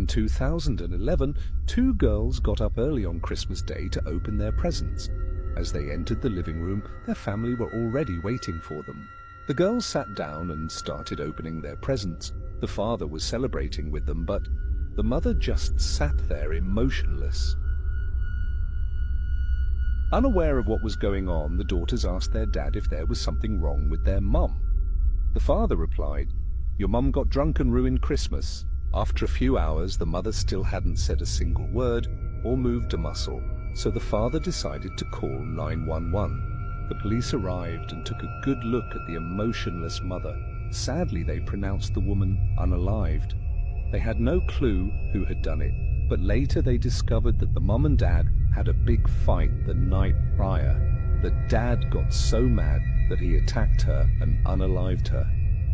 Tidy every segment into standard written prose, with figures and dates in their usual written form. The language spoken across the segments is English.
In 2011, two girls got up early on Christmas Day to open their presents. As they entered the living room, their family were already waiting for them. The girls sat down and started opening their presents. The father was celebrating with them, but the mother just sat there emotionless. Unaware of what was going on, the daughters asked their dad if there was something wrong with their mum. The father replied, "Your mum got drunk and ruined Christmas." After a few hours, the mother still hadn't said a single word or moved a muscle, so the father decided to call 911. The police arrived and took a good look at the emotionless mother. Sadly, they pronounced the woman unalived. They had no clue who had done it, but later they discovered that the mum and dad had a big fight the night prior. The dad got so mad that he attacked her and unalived her.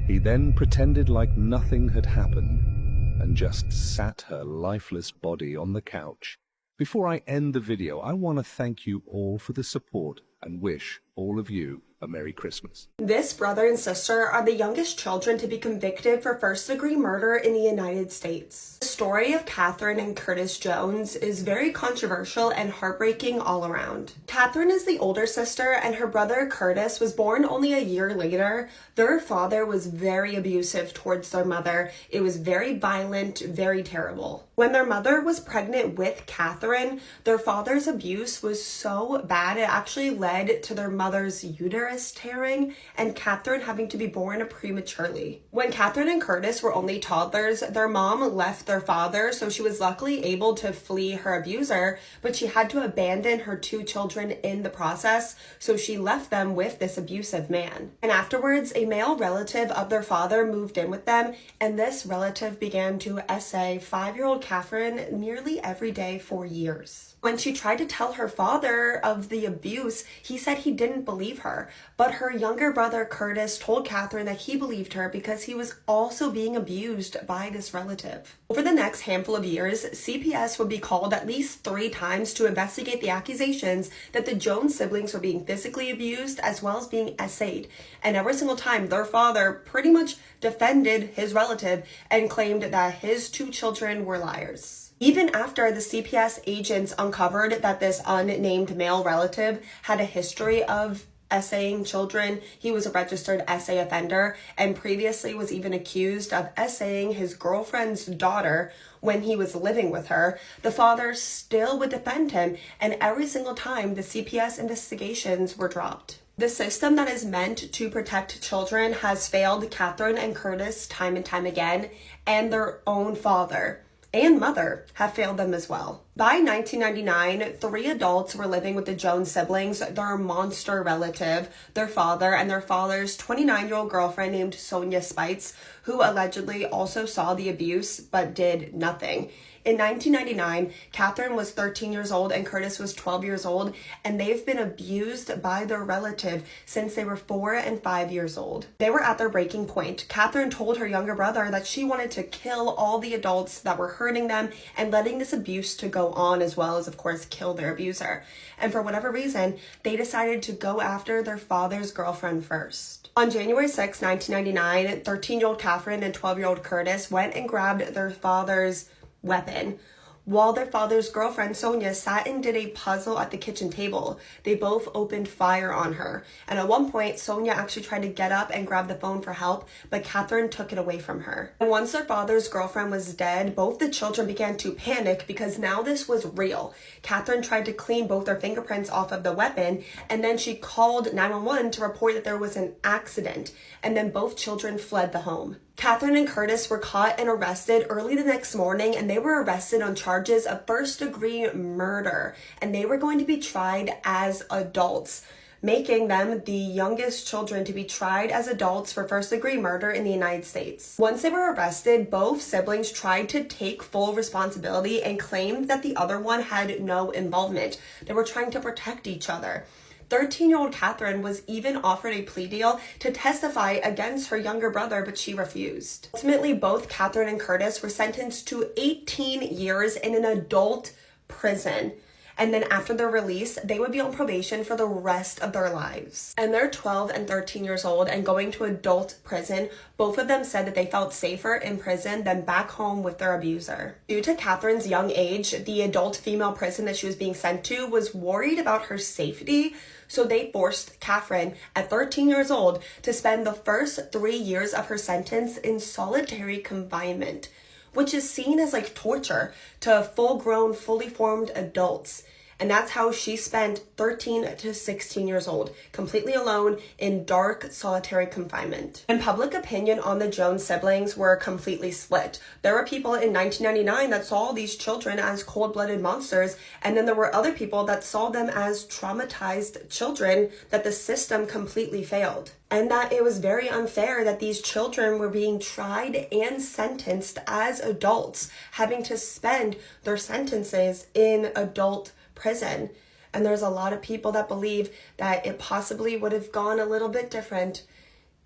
He then pretended like nothing had happened and just sat her lifeless body on the couch. Before I end the video, I want to thank you all for the support and wish all of you a Merry Christmas. This brother and sister are the youngest children to be convicted for first-degree murder in the United States. The story of Catherine and Curtis Jones is very controversial and heartbreaking all around. Catherine is the older sister, and her brother Curtis was born only a year later. Their father was very abusive towards their mother. It was very violent, very terrible. When their mother was pregnant with Catherine, their father's abuse was so bad it actually led to their mother's uterus tearing and Catherine having to be born prematurely. When Catherine and Curtis were only toddlers, their mom left their father, so she was luckily able to flee her abuser, but she had to abandon her two children in the process, so she left them with this abusive man. And afterwards, a male relative of their father moved in with them, and this relative began to essay 5-year-old Catherine nearly every day for years. When she tried to tell her father of the abuse, he said he didn't believe her, but her younger brother Curtis told Catherine that he believed her because he was also being abused by this relative. Over the next handful of years, CPS would be called at least 3 times to investigate the accusations that the Jones siblings were being physically abused as well as being essayed, and every single time their father pretty much defended his relative and claimed that his 2 children were liars. Even after the CPS agents uncovered that this unnamed male relative had a history of essaying children, he was a registered essay offender and previously was even accused of essaying his girlfriend's daughter when he was living with her, the father still would defend him, and every single time the CPS investigations were dropped. The system that is meant to protect children has failed Catherine and Curtis time and time again, and their own father and mother have failed them as well. By 1999, 3 adults were living with the Jones siblings, their monster relative, their father, and their father's 29-year-old girlfriend named Sonia Spites, who allegedly also saw the abuse but did nothing. In 1999, Catherine was 13 years old and Curtis was 12 years old, and they've been abused by their relative since they were 4 and 5 years old. They were at their breaking point. Catherine told her younger brother that she wanted to kill all the adults that were hurting them and letting this abuse to go on, as well as, of course, kill their abuser. And for whatever reason, they decided to go after their father's girlfriend first. On January 6, 1999, 13-year-old Catherine and 12-year-old Curtis went and grabbed their father's weapon, while their father's girlfriend Sonia sat and did a puzzle at the kitchen table. They both opened fire on her, and at one point Sonia actually tried to get up and grab the phone for help, but Catherine took it away from her. And once their father's girlfriend was dead, both the children began to panic because now this was real. Catherine tried to clean both their fingerprints off of the weapon, and then she called 911 to report that there was an accident, and then both children fled the home. Catherine and Curtis were caught and arrested early the next morning, and they were arrested on charges of first-degree murder, and they were going to be tried as adults, making them the youngest children to be tried as adults for first-degree murder in the United States. Once they were arrested, both siblings tried to take full responsibility and claimed that the other one had no involvement. They were trying to protect each other. 13-year-old Catherine was even offered a plea deal to testify against her younger brother, but she refused. Ultimately, both Catherine and Curtis were sentenced to 18 years in an adult prison. and then after their release, they would be on probation for the rest of their lives. And they're 12 and 13 years old and going to adult prison. Both of them said that they felt safer in prison than back home with their abuser. Due to Catherine's young age, the adult female prison that she was being sent to was worried about her safety, so they forced Catherine, at 13 years old, to spend the first 3 years of her sentence in solitary confinement, which is seen as like torture to full-grown, fully formed adults. And that's how she spent 13 to 16 years old, completely alone in dark, solitary confinement. And public opinion on the Jones siblings were completely split. There were people in 1999 that saw these children as cold-blooded monsters, and then there were other people that saw them as traumatized children that the system completely failed. And that it was very unfair that these children were being tried and sentenced as adults, having to spend their sentences in adult prison. And there's a lot of people that believe that it possibly would have gone a little bit different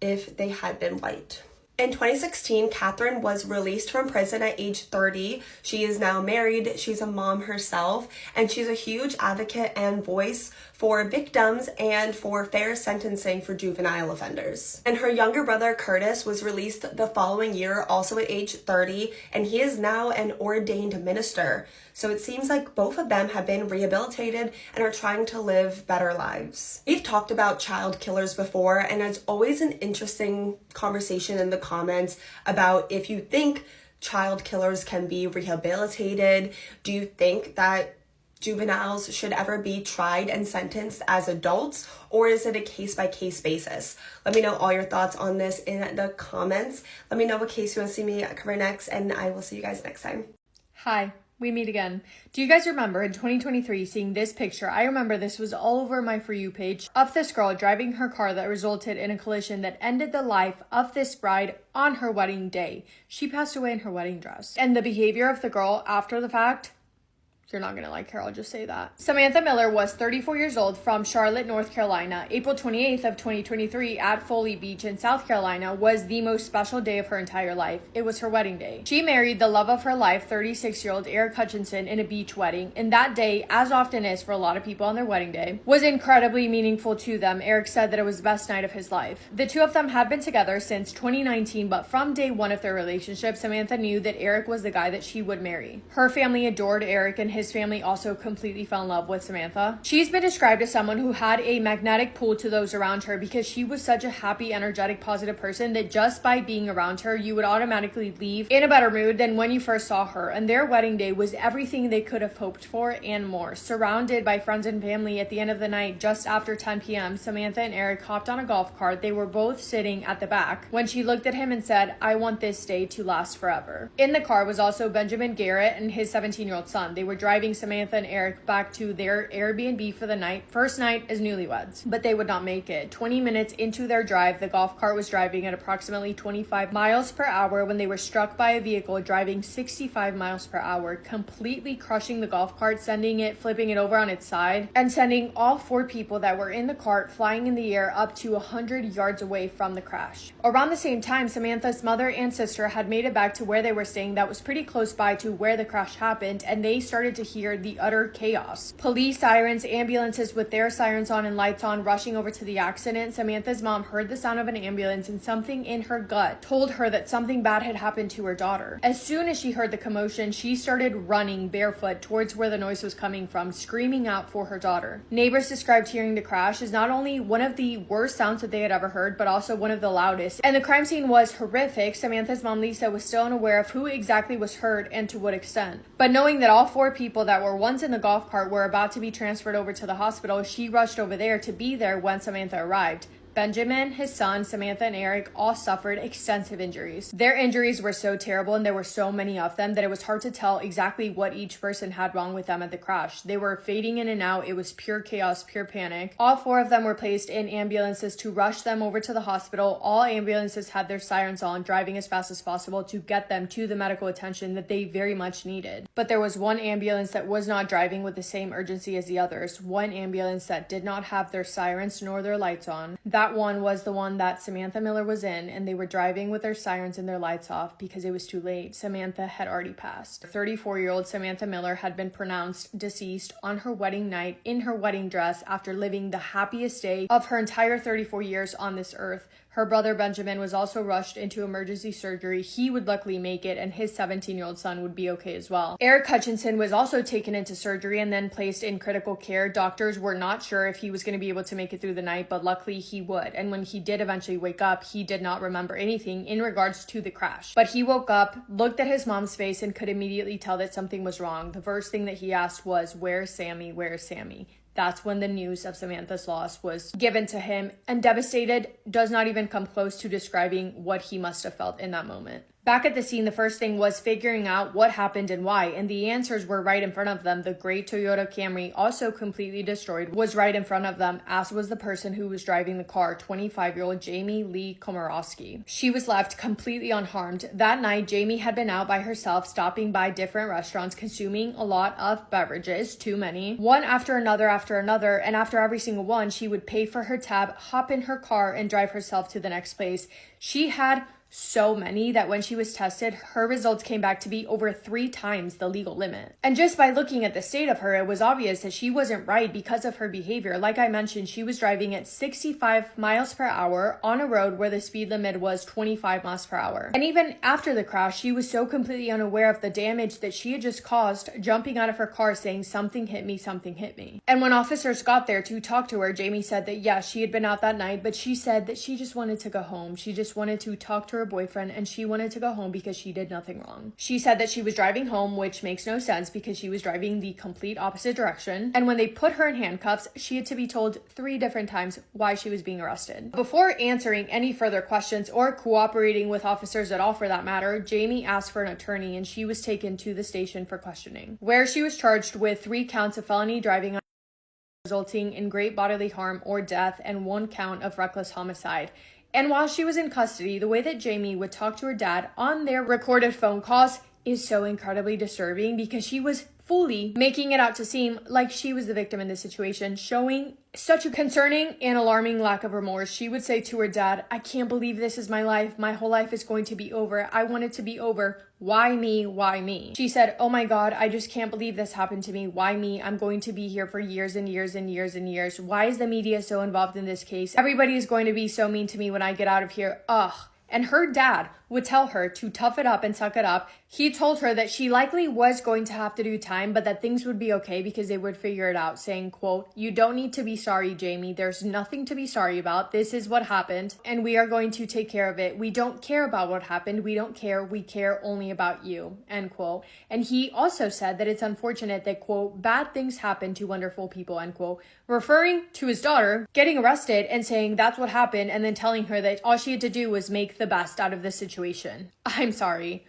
if they had been white. In 2016, Catherine was released from prison at age 30. She is now married, she's a mom herself, and she's a huge advocate and voice for victims and for fair sentencing for juvenile offenders. And her younger brother, Curtis, was released the following year, also at age 30, and he is now an ordained minister. So it seems like both of them have been rehabilitated and are trying to live better lives. We've talked about child killers before, and it's always an interesting conversation in the comments about if you think child killers can be rehabilitated. Do you think that juveniles should ever be tried and sentenced as adults, or is it a case-by-case basis? Let me know all your thoughts on this in the comments. Let me know what case you want to see me cover next, and I will see you guys next time. Hi. We meet again. Do you guys remember in 2023 seeing this picture? I remember this was all over my For You page of this girl driving her car that resulted in a collision that ended the life of this bride on her wedding day. She passed away in her wedding dress. And the behavior of the girl after the fact, you're not gonna like her, I'll just say that. Samantha Miller was 34 years old from Charlotte, North Carolina. April 28th of 2023 at Foley Beach in South Carolina was the most special day of her entire life. It was her wedding day. She married the love of her life, 36-year-old Eric Hutchinson, in a beach wedding. And that day, as often is for a lot of people on their wedding day, was incredibly meaningful to them. Eric said that it was the best night of his life. The two of them had been together since 2019, but from day one of their relationship, Samantha knew that Eric was the guy that she would marry. Her family adored Eric, and his family also completely fell in love with Samantha. She's been described as someone who had a magnetic pull to those around her because she was such a happy, energetic, positive person that just by being around her, you would automatically leave in a better mood than when you first saw her. And their wedding day was everything they could have hoped for and more. Surrounded by friends and family at the end of the night, just after 10 p.m., Samantha and Eric hopped on a golf cart. They were both sitting at the back when she looked at him and said, "I want this day to last forever." In the car was also Benjamin Garrett and his 17-year-old son. They were driving Samantha and Eric back to their Airbnb for the night, first night as newlyweds, but they would not make it. 20 minutes into their drive, the golf cart was driving at approximately 25 miles per hour when they were struck by a vehicle driving 65 miles per hour, completely crushing the golf cart, sending it, flipping it over on its side, and sending all four people that were in the cart flying in the air up to 100 yards away from the crash. Around the same time, Samantha's mother and sister had made it back to where they were staying that was pretty close by to where the crash happened, and they started to hear the utter chaos. Police sirens, ambulances with their sirens on and lights on, rushing over to the accident. Samantha's mom heard the sound of an ambulance, and something in her gut told her that something bad had happened to her daughter. As soon as she heard the commotion, she started running barefoot towards where the noise was coming from, screaming out for her daughter. Neighbors described hearing the crash as not only one of the worst sounds that they had ever heard, but also one of the loudest. And the crime scene was horrific. Samantha's mom, Lisa, was still unaware of who exactly was hurt and to what extent. But knowing that all four people that were once in the golf cart were about to be transferred over to the hospital, she rushed over there to be there when Samantha arrived. Benjamin, his son, Samantha, and Eric all suffered extensive injuries. Their injuries were so terrible and there were so many of them that it was hard to tell exactly what each person had wrong with them at the crash. They were fading in and out. It was pure chaos, pure panic. All four of them were placed in ambulances to rush them over to the hospital. All ambulances had their sirens on, driving as fast as possible to get them to the medical attention that they very much needed. But there was one ambulance that was not driving with the same urgency as the others. One ambulance that did not have their sirens nor their lights on. That That one was the one that Samantha Miller was in, and they were driving with their sirens and their lights off because it was too late. Samantha had already passed. 34-year-old Samantha Miller had been pronounced deceased on her wedding night in her wedding dress after living the happiest day of her entire 34 years on this earth. Her brother Benjamin was also rushed into emergency surgery. He would luckily make it, and his 17-year-old son would be okay as well. Eric Hutchinson was also taken into surgery and then placed in critical care. Doctors were not sure if he was going to be able to make it through the night, but luckily he would. And when he did eventually wake up, he did not remember anything in regards to the crash. But he woke up, looked at his mom's face, and could immediately tell that something was wrong. The first thing that he asked was, "Where's Sammy? Where's Sammy?" That's when the news of Samantha's loss was given to him, and devastated does not even come close to describing what he must have felt in that moment. Back at the scene, the first thing was figuring out what happened and why, and the answers were right in front of them. The gray Toyota Camry, also completely destroyed, was right in front of them, as was the person who was driving the car, 25-year-old Jamie Lee Komorowski. She was left completely unharmed. That night, Jamie had been out by herself, stopping by different restaurants, consuming a lot of beverages, too many, one after another, and after every single one, she would pay for her tab, hop in her car, and drive herself to the next place. She had so many that when she was tested, her results came back to be over 3 times the legal limit. And just by looking at the state of her, it was obvious that she wasn't right because of her behavior. Like I mentioned, she was driving at 65 miles per hour on a road where the speed limit was 25 miles per hour. And even after the crash, she was so completely unaware of the damage that she had just caused, jumping out of her car saying, "Something hit me, something hit me." And when officers got there to talk to her, Jamie said that yes, she had been out that night, but she said that she just wanted to go home. She just wanted to talk to her boyfriend, and she wanted to go home because she did nothing wrong. She said that she was driving home, which makes no sense because she was driving the complete opposite direction. And when they put her in handcuffs, she had to be told 3 different times why she was being arrested. Before answering any further questions or cooperating with officers at all for that matter, Jamie asked for an attorney, and she was taken to the station for questioning, where she was charged with 3 counts of felony driving resulting in great bodily harm or death and 1 count of reckless homicide. And while she was in custody, the way that Jamie would talk to her dad on their recorded phone calls is so incredibly disturbing because she was fully making it out to seem like she was the victim in this situation, showing such a concerning and alarming lack of remorse. She would say to her dad, "I can't believe this is my life. My whole life is going to be over. I want it to be over. Why me? Why me?" She said, "Oh my God, I just can't believe this happened to me. Why me? I'm going to be here for years and years and years and years. Why is the media so involved in this case? Everybody is going to be so mean to me when I get out of here. Ugh." And her dad would tell her to tough it up and suck it up. He told her that she likely was going to have to do time, but that things would be okay because they would figure it out, saying, quote, "You don't need to be sorry, Jamie. There's nothing to be sorry about. This is what happened, and we are going to take care of it. We don't care about what happened. We don't care. We care only about you," end quote. And he also said that it's unfortunate that, quote, "bad things happen to wonderful people," end quote, referring to his daughter getting arrested and saying that's what happened, and then telling her that all she had to do was make the best out of this situation. I'm sorry.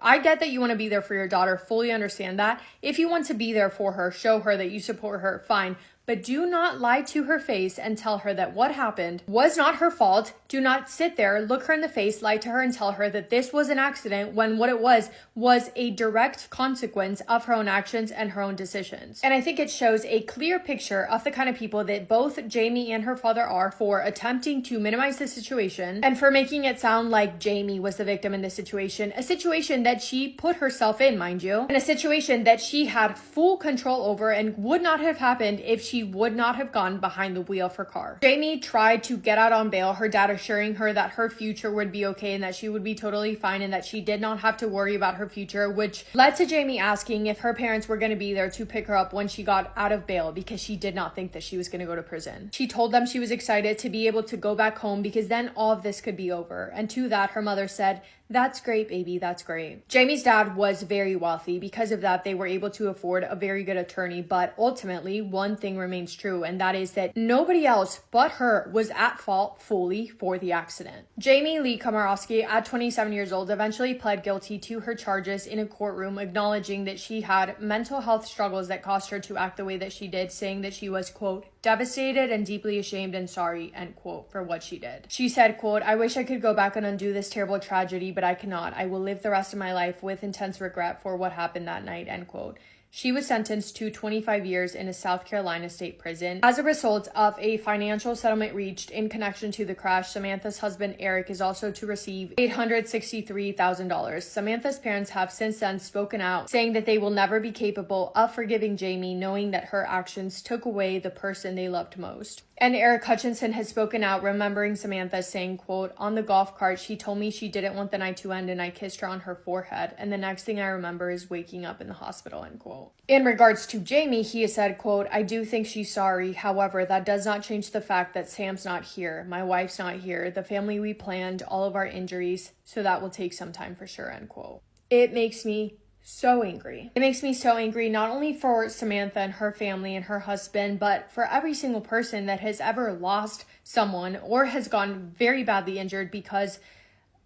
I get that you want to be there for your daughter, fully understand that. If you want to be there for her, show her that you support her, fine. But do not lie to her face and tell her that what happened was not her fault. Do not sit there, look her in the face, lie to her and tell her that this was an accident when what it was a direct consequence of her own actions and her own decisions. And I think it shows a clear picture of the kind of people that both Jamie and her father are for attempting to minimize the situation and for making it sound like Jamie was the victim in this situation, a situation that she put herself in, mind you, and a situation that she had full control over and would not have happened if she would not have gone behind the wheel of her car. Jamie tried to get out on bail, her dad assuring her that her future would be okay and that she would be totally fine and that she did not have to worry about her future, which led to Jamie asking if her parents were going to be there to pick her up when she got out of bail because she did not think that she was going to go to prison. She told them she was excited to be able to go back home because then all of this could be over. And to that, her mother said, "That's great, baby, that's great." Jamie's dad was very wealthy. Because of that, they were able to afford a very good attorney, but ultimately, one thing remains true, and that is that nobody else but her was at fault fully for the accident. Jamie Lee Komorowski, at 27 years old, eventually pled guilty to her charges in a courtroom, acknowledging that she had mental health struggles that caused her to act the way that she did, saying that she was, quote, "devastated and deeply ashamed and sorry," end quote, for what she did. She said, quote, "I wish I could go back and undo this terrible tragedy, but I cannot. I will live the rest of my life with intense regret for what happened that night," end quote. She was sentenced to 25 years in a South Carolina state prison. As a result of a financial settlement reached in connection to the crash, Samantha's husband Eric is also to receive $863,000. Samantha's parents have since then spoken out, saying that they will never be capable of forgiving Jamie, knowing that her actions took away the person they loved most. And Eric Hutchinson has spoken out, remembering Samantha, saying, quote, "On the golf cart, she told me she didn't want the night to end, and I kissed her on her forehead. And the next thing I remember is waking up in the hospital," end quote. In regards to Jamie, he has said, quote, "I do think she's sorry. However, that does not change the fact that Sam's not here. My wife's not here. The family we planned, all of our injuries. So that will take some time for sure," end quote. It makes me so angry. It makes me so angry, not only for Samantha and her family and her husband, but for every single person that has ever lost someone or has gone very badly injured because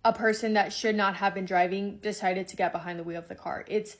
a person that should not have been driving decided to get behind the wheel of the car. It's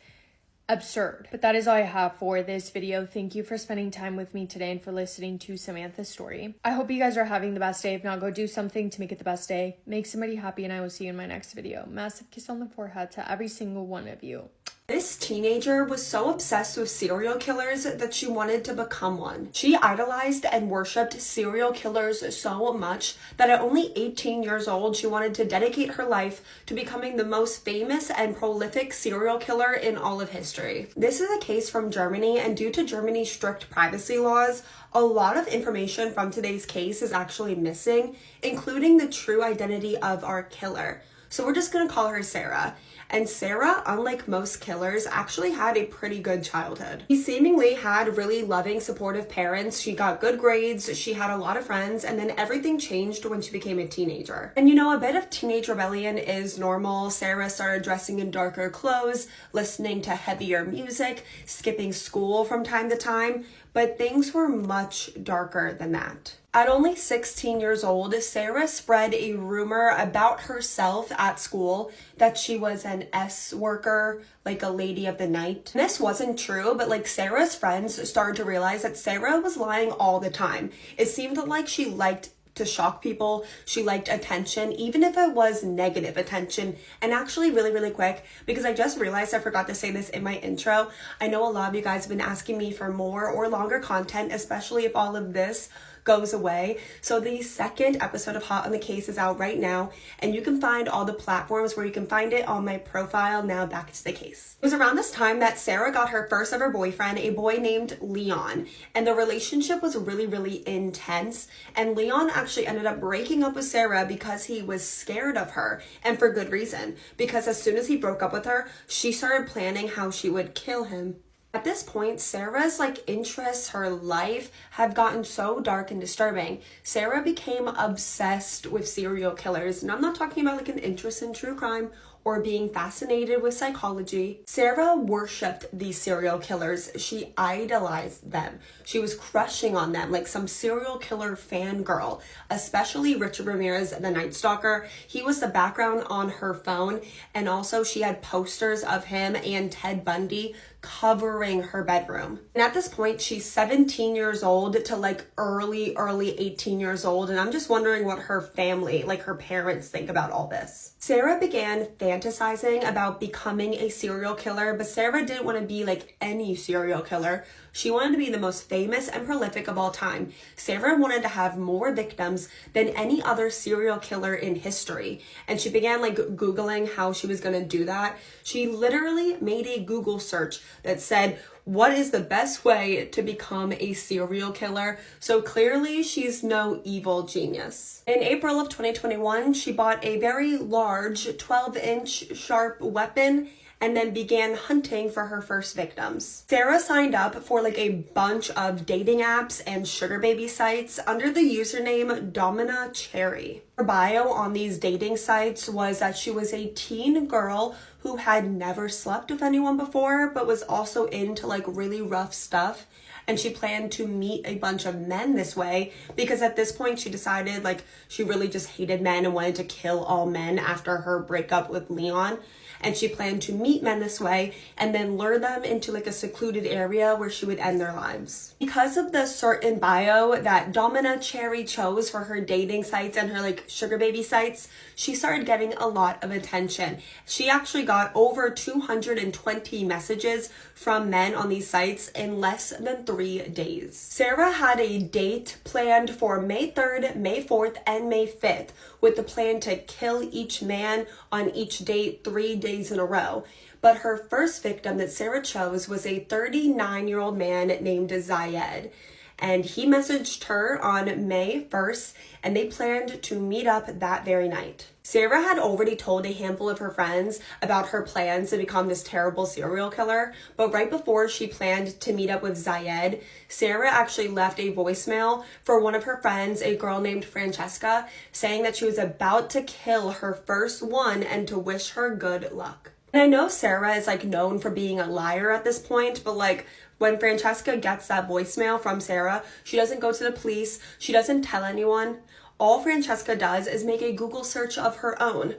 absurd. But that is all I have for this video. Thank you for spending time with me today and for listening to Samantha's story. I hope you guys are having the best day. If not, go do something to make it the best day. Make somebody happy, and I will see you in my next video. Massive kiss on the forehead to every single one of you. This teenager was so obsessed with serial killers that she wanted to become one. She idolized and worshipped serial killers so much that at only 18 years old, she wanted to dedicate her life to becoming the most famous and prolific serial killer in all of history. This is a case from Germany, and due to Germany's strict privacy laws, a lot of information from today's case is actually missing, including the true identity of our killer. So we're just gonna call her Sarah. And Sarah, unlike most killers, actually had a pretty good childhood. She seemingly had really loving, supportive parents. She got good grades, she had a lot of friends, and then everything changed when she became a teenager. And you know, a bit of teenage rebellion is normal. Sarah started dressing in darker clothes, listening to heavier music, skipping school from time to time, but things were much darker than that. At only 16 years old, Sarah spread a rumor about herself at school that she was an S worker, like a lady of the night. And this wasn't true, but like Sarah's friends started to realize that Sarah was lying all the time. It seemed like she liked to shock people. She liked attention, even if it was negative attention. And actually really quick, because I just realized I forgot to say this in my intro, I know a lot of you guys have been asking me for more or longer content, especially if all of this goes away. So the second episode of Hot on the Case is out right now, and you can find all the platforms where you can find it on my profile. Now back to the case. It was around this time that Sarah got her first ever boyfriend, a boy named Leon, and the relationship was really intense, and Leon actually ended up breaking up with Sarah because he was scared of her, and for good reason, because as soon as he broke up with her, she started planning how she would kill him. At this point, Sarah's interests, her life had gotten so dark and disturbing. Sarah became obsessed with serial killers, and I'm not talking about an interest in true crime or being fascinated with psychology. Sarah worshipped these serial killers. She idolized them. She was crushing on them like some serial killer fangirl, especially Richard Ramirez, the Night Stalker. He was the background on her phone, and also she had posters of him and Ted Bundy covering her bedroom. And at this point, she's 17 years old to early 18 years old, and I'm just wondering what her family, her parents, think about all this. Sarah began fantasizing about becoming a serial killer, but Sarah didn't want to be any serial killer. She wanted to be the most famous and prolific of all time. Sarah wanted to have more victims than any other serial killer in history. And she began Googling how she was going to do that. She literally made a Google search that said, what is the best way to become a serial killer? So clearly she's no evil genius. In April of 2021, she bought a very large 12-inch sharp weapon and then began hunting for her first victims. Sarah signed up for a bunch of dating apps and sugar baby sites under the username Domina Cherry. Her bio on these dating sites was that she was a teen girl who had never slept with anyone before, but was also into really rough stuff. And she planned to meet a bunch of men this way because at this point she decided she really just hated men and wanted to kill all men after her breakup with Leon. and she planned to meet men this way and then lure them into like a secluded area where she would end their lives. Because of the certain bio that Domina Cherry chose for her dating sites and her like sugar baby sites, she started getting a lot of attention. She actually got over 220 messages from men on these sites in less than 3 days. Sarah had a date planned for May 3rd, May 4th, and May 5th, with the plan to kill each man on each date 3 days in a row. But her first victim that Sarah chose was a 39-year-old man named Zayed. And he messaged her on May 1st, and they planned to meet up that very night. Sarah had already told a handful of her friends about her plans to become this terrible serial killer, but right before she planned to meet up with Zayed, Sarah actually left a voicemail for one of her friends, a girl named Francesca, saying that she was about to kill her first one and to wish her good luck. And I know Sarah is like known for being a liar at this point, but like when Francesca gets that voicemail from Sarah, she doesn't go to the police, she doesn't tell anyone. All Francesca does is make a Google search of her own.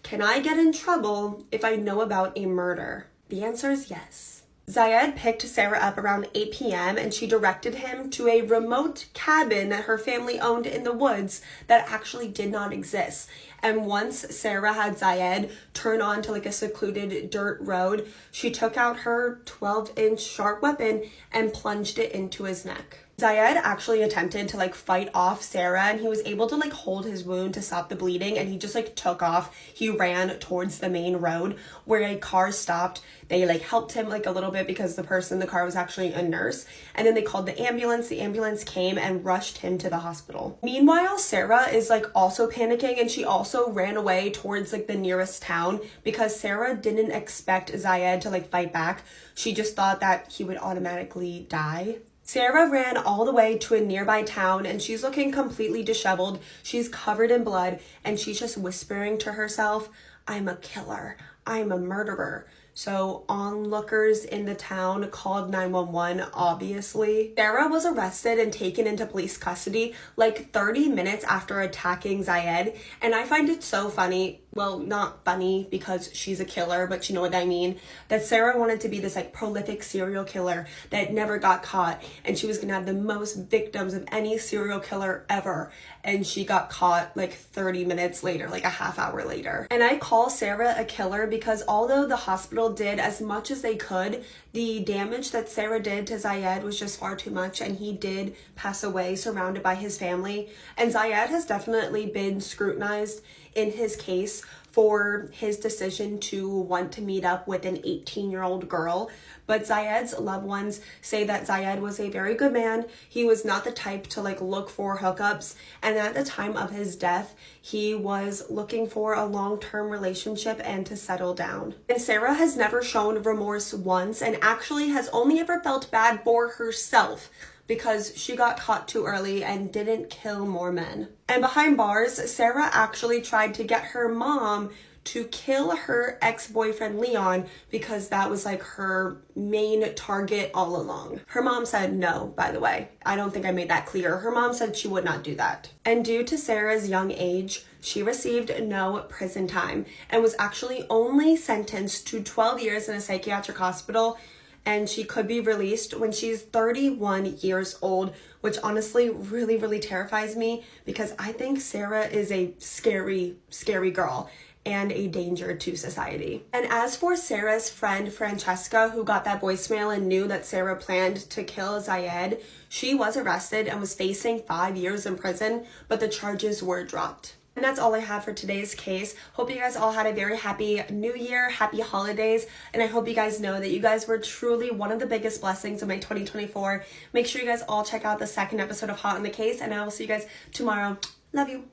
Can I get in trouble if I know about a murder? The answer is yes. Zayed picked Sarah up around 8 p.m. and she directed him to a remote cabin that her family owned in the woods that actually did not exist. And once Sarah had Zayed turn onto like a secluded dirt road, she took out her 12-inch sharp weapon and plunged it into his neck. Zayed actually attempted to like fight off Sarah, and he was able to like hold his wound to stop the bleeding, and he just like took off. He ran towards the main road where a car stopped. They like helped him like a little bit because the person in the car was actually a nurse, and then they called the ambulance. The ambulance came and rushed him to the hospital. Meanwhile, Sarah is like also panicking, and she also ran away towards like the nearest town because Sarah didn't expect Zayed to like fight back. She just thought that he would automatically die. Sarah ran all the way to a nearby town, and she's looking completely disheveled. She's covered in blood, and she's just whispering to herself, I'm a killer. I'm a murderer. So onlookers in the town called 911, obviously. Sarah was arrested and taken into police custody like 30 minutes after attacking Zayed. And I find it so funny, well, not funny because she's a killer, but you know what I mean, that Sarah wanted to be this like prolific serial killer that never got caught, and she was gonna have the most victims of any serial killer ever, and she got caught like 30 minutes later, like a half hour later. And I call Sarah a killer because although the hospital did as much as they could, the damage that Sarah did to Zayed was just far too much, and he did pass away surrounded by his family. And Zayed has definitely been scrutinized in his case for his decision to want to meet up with an 18-year-old girl. But Zayed's loved ones say that Zayed was a very good man. He was not the type to like look for hookups. And at the time of his death, he was looking for a long-term relationship and to settle down. And Sarah has never shown remorse once, and actually has only ever felt bad for herself because she got caught too early and didn't kill more men. And behind bars, Sarah actually tried to get her mom to kill her ex-boyfriend Leon because that was like her main target all along. Her mom said no, by the way. I don't think I made that clear. Her mom said she would not do that. And due to Sarah's young age, she received no prison time and was actually only sentenced to 12 years in a psychiatric hospital, and she could be released when she's 31 years old, which honestly really, really terrifies me because I think Sarah is a scary, scary girl and a danger to society. And as for Sarah's friend Francesca, who got that voicemail and knew that Sarah planned to kill Zayed, she was arrested and was facing 5 years in prison, but the charges were dropped. And that's all I have for today's case. Hope you guys all had a very happy new year, happy holidays, and I hope you guys know that you guys were truly one of the biggest blessings of my 2024. Make sure you guys all check out the second episode of Hot on the Case, and I will see you guys tomorrow. Love you.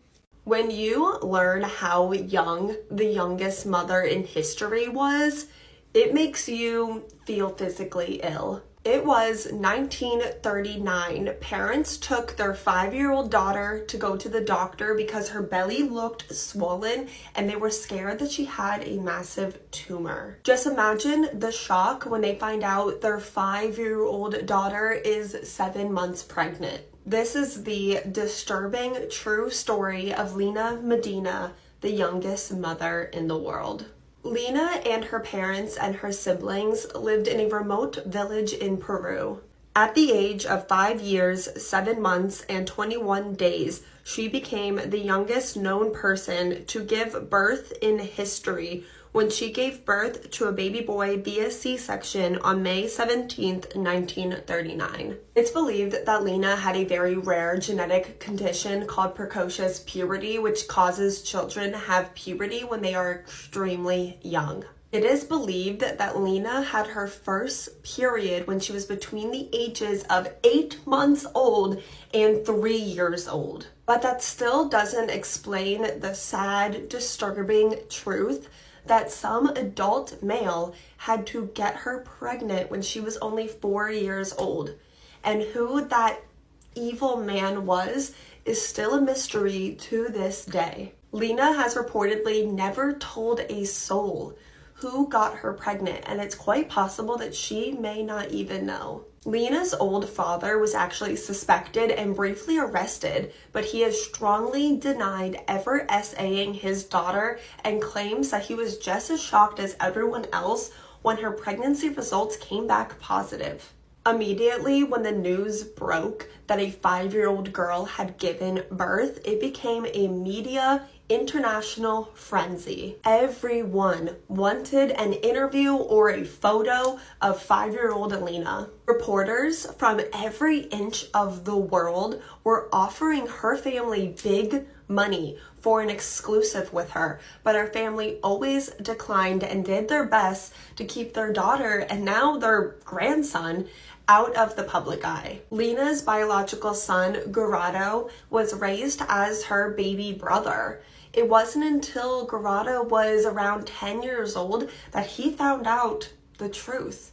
When you learn how young the youngest mother in history was, it makes you feel physically ill. It was 1939. Parents took their 5-year-old daughter to go to the doctor because her belly looked swollen and they were scared that she had a massive tumor. Just imagine the shock when they find out their 5-year-old daughter is 7 months pregnant. This is the disturbing true story of Lena Medina, the youngest mother in the world. Lena and her parents and her siblings lived in a remote village in Peru. At the age of 5 years, 7 months, and 21 days, she became the youngest known person to give birth in history when she gave birth to a baby boy via C-section on May 17, 1939. It's believed that Lena had a very rare genetic condition called precocious puberty, which causes children to have puberty when they are extremely young. It is believed that Lena had her first period when she was between the ages of 8 months old and 3 years old. But that still doesn't explain the sad, disturbing truth that some adult male had to get her pregnant when she was only 4 years old. And who that evil man was is still a mystery to this day. Lena has reportedly never told a soul who got her pregnant, and it's quite possible that she may not even know. Lena's old father was actually suspected and briefly arrested, but he has strongly denied ever SAing his daughter and claims that he was just as shocked as everyone else when her pregnancy results came back positive. Immediately when the news broke that a 5-year-old girl had given birth, it became a media international frenzy. Everyone wanted an interview or a photo of 5-year-old Lena. Reporters from every inch of the world were offering her family big money for an exclusive with her, but her family always declined and did their best to keep their daughter and now their grandson out of the public eye. Lena's biological son, Gerardo, was raised as her baby brother. It wasn't until Gerardo was around 10 years old that he found out the truth,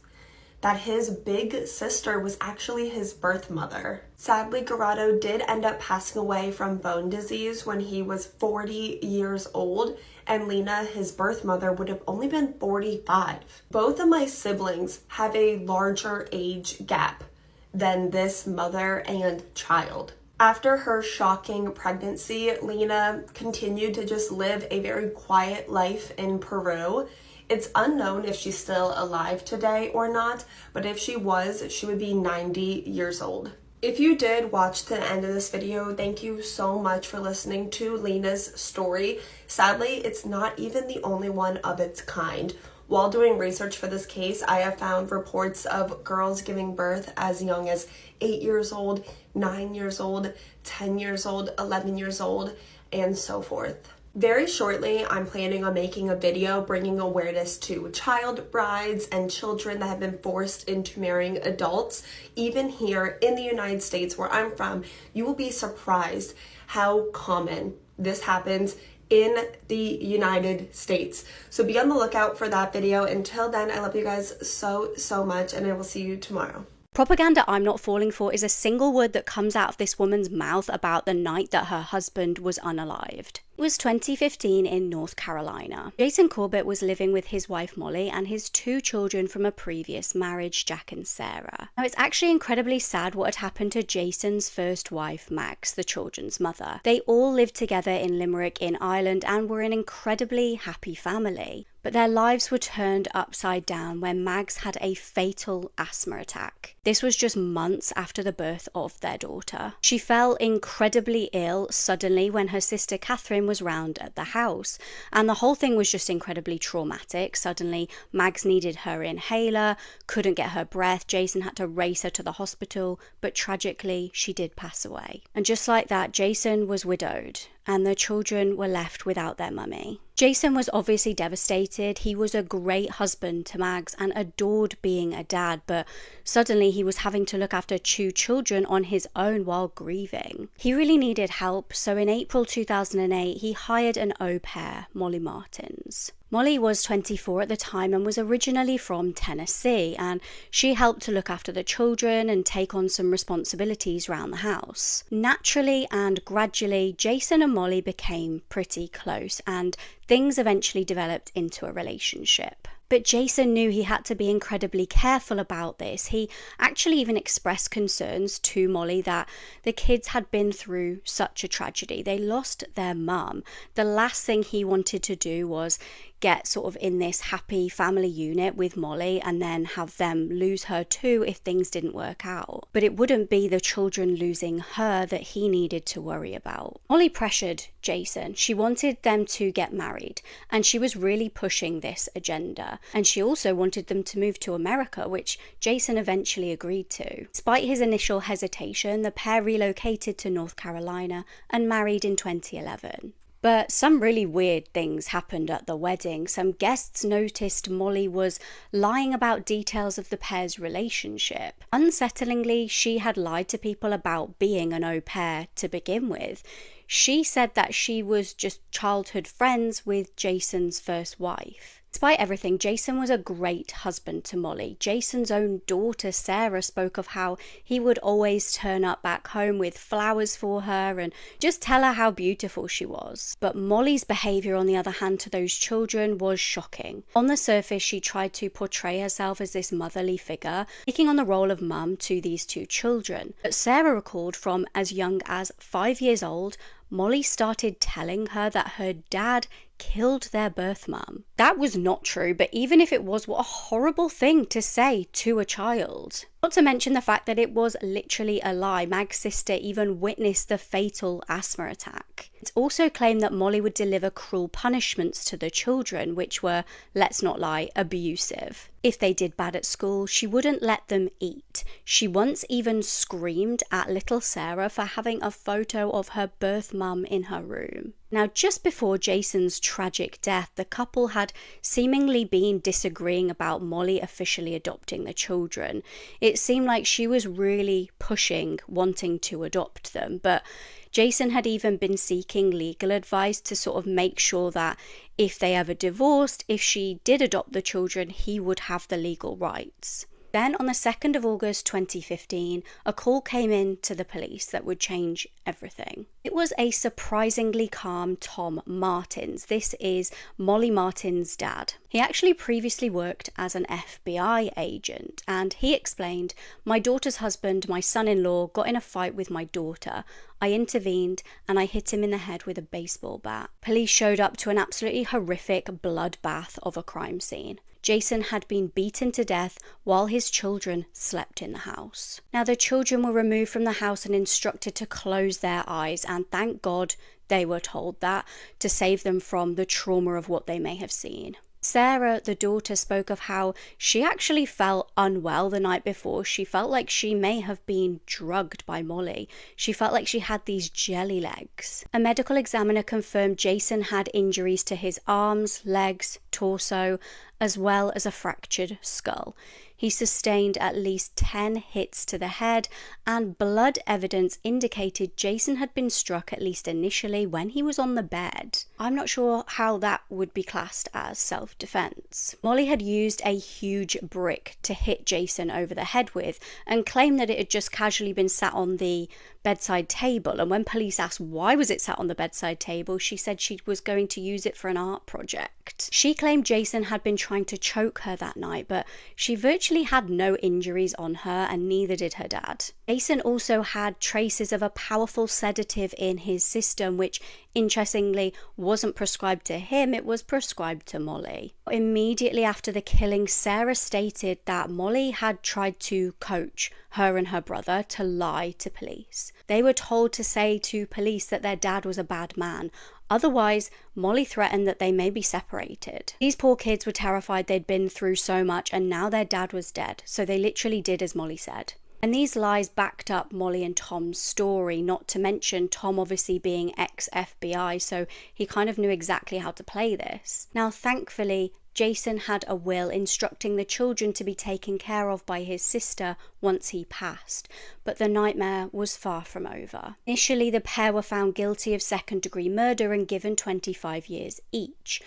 that his big sister was actually his birth mother. Sadly, Gerardo did end up passing away from bone disease when he was 40 years old, and Lena, his birth mother, would have only been 45. Both of my siblings have a larger age gap than this mother and child. After her shocking pregnancy, Lena continued to just live a very quiet life in Peru. It's unknown if she's still alive today or not, but if she was, she would be 90 years old. If you did watch to the end of this video, thank you so much for listening to Lena's story. Sadly, it's not even the only one of its kind. While doing research for this case, I have found reports of girls giving birth as young as 8 years old, 9 years old, 10 years old, 11 years old, and so forth. Very shortly, I'm planning on making a video bringing awareness to child brides and children that have been forced into marrying adults. Even here in the United States, where I'm from, you will be surprised how common this happens in the United States. So be on the lookout for that video. Until then, I love you guys so much, and I will see you tomorrow. Propaganda I'm not falling for is a single word that comes out of this woman's mouth about the night that her husband was unalived. It was 2015 in North Carolina. Jason Corbett was living with his wife Molly and his 2 children from a previous marriage, Jack and Sarah. Now, it's actually incredibly sad what had happened to Jason's first wife, Max, the children's mother. They all lived together in Limerick in Ireland and were an incredibly happy family. But their lives were turned upside down when Mags had a fatal asthma attack. This was just months after the birth of their daughter. She fell incredibly ill suddenly when her sister Catherine was round at the house, and the whole thing was just incredibly traumatic. Suddenly, Mags needed her inhaler, couldn't get her breath. Jason had to race her to the hospital, but tragically, she did pass away. And just like that, Jason was widowed, and the children were left without their mummy. Jason was obviously devastated. He was a great husband to Mags and adored being a dad, but suddenly he was having to look after 2 children on his own while grieving. He really needed help, so in April 2008, he hired an au pair, Molly Martins. Molly was 24 at the time and was originally from Tennessee, and she helped to look after the children and take on some responsibilities around the house. Naturally and gradually, Jason and Molly became pretty close, and things eventually developed into a relationship. But Jason knew he had to be incredibly careful about this. He actually even expressed concerns to Molly that the kids had been through such a tragedy. They lost their mum. The last thing he wanted to do was get sort of in this happy family unit with Molly and then have them lose her too if things didn't work out. But it wouldn't be the children losing her that he needed to worry about. Molly pressured Jason. She wanted them to get married, and she was really pushing this agenda. And she also wanted them to move to America, which Jason eventually agreed to. Despite his initial hesitation, the pair relocated to North Carolina and married in 2011. But some really weird things happened at the wedding. Some guests noticed Molly was lying about details of the pair's relationship. Unsettlingly, she had lied to people about being an au pair to begin with. She said that she was just childhood friends with Jason's first wife. Despite everything, Jason was a great husband to Molly. Jason's own daughter, Sarah, spoke of how he would always turn up back home with flowers for her and just tell her how beautiful she was. But Molly's behavior, on the other hand, to those children was shocking. On the surface, she tried to portray herself as this motherly figure, taking on the role of mum to these two children. But Sarah recalled from as young as 5 years old, Molly started telling her that her dad killed their birth mum. That was not true, but even if it was, what a horrible thing to say to a child. Not to mention the fact that it was literally a lie. Mag's sister even witnessed the fatal asthma attack. It's also claimed that Molly would deliver cruel punishments to the children, which were, let's not lie, abusive. If they did bad at school, she wouldn't let them eat. She once even screamed at little Sarah for having a photo of her birth mum in her room. Now, just before Jason's tragic death, the couple had seemingly been disagreeing about Molly officially adopting the children. It seemed like she was really pushing wanting to adopt them, but Jason had even been seeking legal advice to sort of make sure that if they ever divorced, if she did adopt the children, he would have the legal rights. Then on the 2nd of August 2015, a call came in to the police that would change everything. It was a surprisingly calm Tom Martins. This is Molly Martin's dad. He actually previously worked as an FBI agent, and he explained, "My daughter's husband, my son-in-law, got in a fight with my daughter. I intervened and I hit him in the head with a baseball bat." Police showed up to an absolutely horrific bloodbath of a crime scene. Jason had been beaten to death while his children slept in the house. Now, the children were removed from the house and instructed to close their eyes, and thank God they were told that to save them from the trauma of what they may have seen. Sarah, the daughter, spoke of how she actually felt unwell the night before. She felt like she may have been drugged by Molly. She felt like she had these jelly legs. A medical examiner confirmed Jason had injuries to his arms, legs, torso, as well as a fractured skull. He sustained at least 10 hits to the head, and blood evidence indicated Jason had been struck, at least initially, when he was on the bed. I'm not sure how that would be classed as self-defense. Molly had used a huge brick to hit Jason over the head with and claimed that it had just casually been sat on the bedside table, and when police asked why was it sat on the bedside table, she said she was going to use it for an art project. She claimed Jason had been trying to choke her that night, but she virtually had no injuries on her, and neither did her dad. Jason also had traces of a powerful sedative in his system, which interestingly wasn't prescribed to him, it was prescribed to Molly. Immediately after the killing, Sarah stated that Molly had tried to coach her and her brother to lie to police. They were told to say to police that their dad was a bad man. Otherwise, Molly threatened that they may be separated. These poor kids were terrified. They'd been through so much and now their dad was dead. So they literally did as Molly said. And these lies backed up Molly and Tom's story, not to mention Tom obviously being ex-FBI, so he kind of knew exactly how to play this. Now, thankfully, Jason had a will instructing the children to be taken care of by his sister once he passed, but the nightmare was far from over. Initially, the pair were found guilty of second-degree murder and given 25 years each.